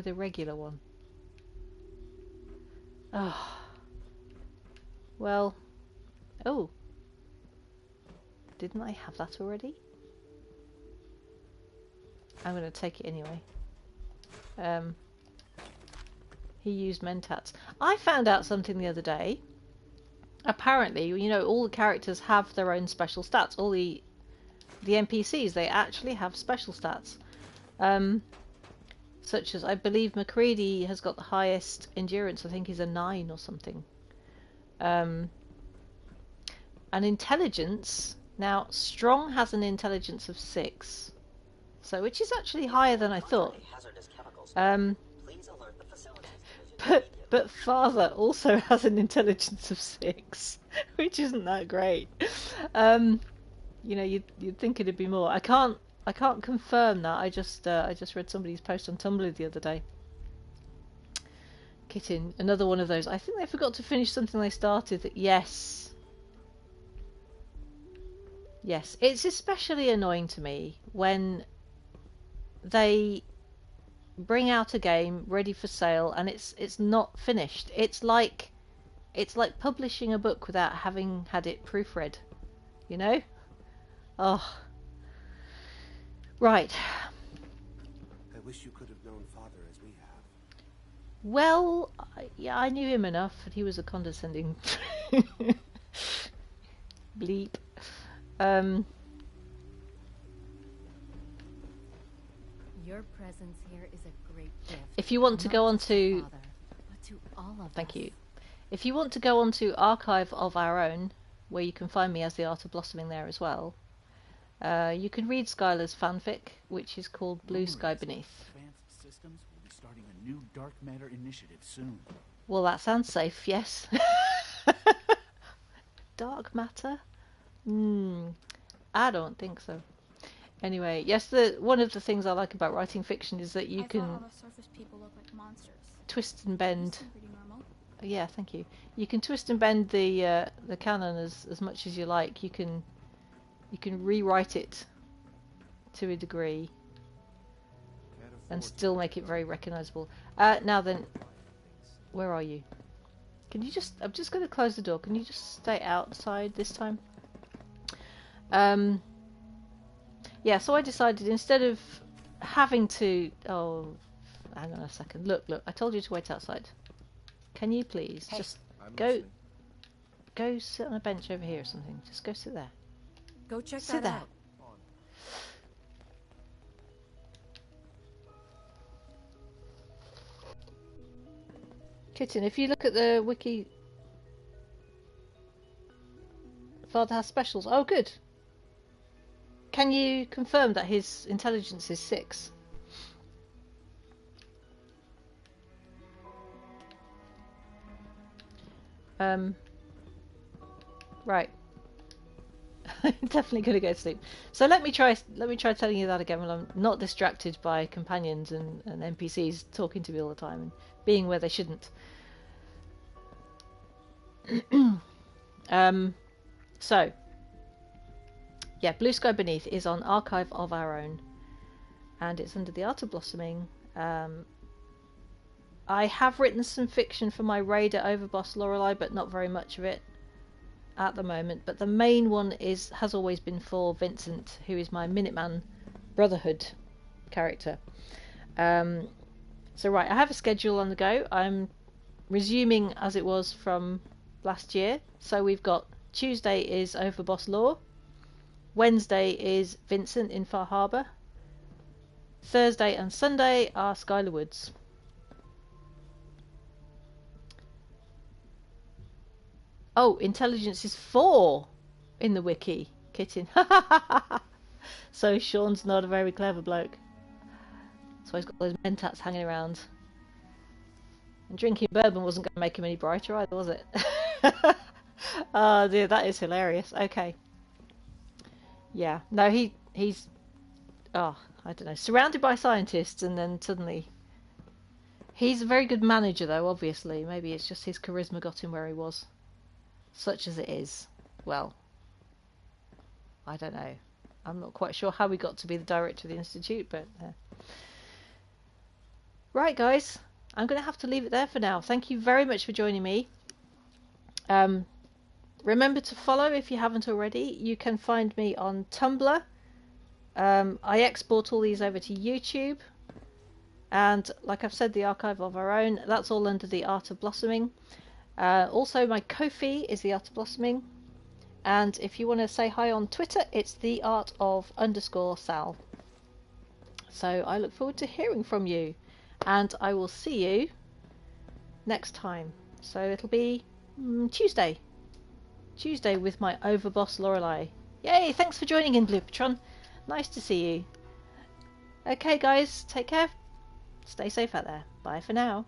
a regular one. Oh. Well. Oh. Didn't I have that already? I'm going to take it anyway. He used mentats. I found out something the other day. Apparently, you know, all the characters have their own special stats. All the NPCs, they actually have special stats. Such as, I believe MacReady has got the highest endurance. I think he's a 9 or something. And intelligence. Now, Strong has an intelligence of 6. So, which is actually higher than I thought. But Father also has an intelligence of 6, which isn't that great. You know, you'd think it'd be more. I can't confirm that. I just read somebody's post on Tumblr the other day. Kitten, another one of those. I think they forgot to finish something they started. Yes, it's especially annoying to me when they bring out a game ready for sale and it's not finished. It's like publishing a book without having had it proofread. You know? Oh. Right. I wish you could have known Father as we have. Well, yeah, I knew him enough, and he was a condescending bleep. Your presence here is a great gift. If you want to go on to Father, but to all of thank us. you. If you want to go on to Archive of Our Own, where you can find me as the Art of Blossoming there as well, You can read Skyler's fanfic, which is called Blue Sky Beneath. Advanced Systems will be starting a new dark matter initiative soon. Well, that sounds safe, yes. Dark matter? I don't think so. Anyway, yes, one of the things I like about writing fiction is that you can thought all the surface people look like monsters. twist and bend. Pretty normal. Yeah, thank you. You can twist and bend the canon as much as you like. You can rewrite it to a degree and still make it very recognizable. Now then, where are you? Can you just... I'm just going to close the door. Can you just stay outside this time? Yeah, so I decided instead of having to... Oh, hang on a second. Look, I told you to wait outside. Can you please just go sit on a bench over here or something? Just go sit there. Go check sit that there. out. Kitten, if you look at the wiki, Father has specials. Oh, good. Can you confirm that his intelligence is 6? Right. I'm definitely gonna go to sleep. So let me try telling you that again when I'm not distracted by companions and NPCs talking to me all the time and being where they shouldn't. So yeah, Blue Sky Beneath is on Archive of Our Own, and it's under the Art of Blossoming. I have written some fiction for my raider Overboss Lorelei, but not very much of it at the moment. But the main one has always been for Vincent, who is my Minuteman Brotherhood character. So right, I have a schedule on the go. I'm resuming as it was from last year. So we've got Tuesday is Overboss Law, Wednesday is Vincent in Far Harbour, Thursday and Sunday are Skyler Woods. Oh, intelligence is 4 in the wiki, Kitten. So Sean's not a very clever bloke. So he's got those mentats hanging around. And drinking bourbon wasn't going to make him any brighter either, was it? Oh dear, that is hilarious. Okay. Yeah. No, he's... Oh, I don't know. Surrounded by scientists and then suddenly... He's a very good manager though, obviously. Maybe it's just his charisma got him where he was. Such as it is. Well, I don't know. I'm not quite sure how we got to be the director of the Institute, but... Right, guys. I'm going to have to leave it there for now. Thank you very much for joining me. Remember to follow if you haven't already. You can find me on Tumblr. I export all these over to YouTube. And like I've said, the Archive of Our Own, that's all under the Art of Blossoming. Also, my Ko-fi is the Art of Blossoming. And if you want to say hi on Twitter, it's the Art of _Sal. So I look forward to hearing from you. And I will see you next time. So it'll be Tuesday. Tuesday with my Overboss Lorelei. Yay! Thanks for joining in, Blue Patron. Nice to see you. Okay, guys, take care. Stay safe out there. Bye for now.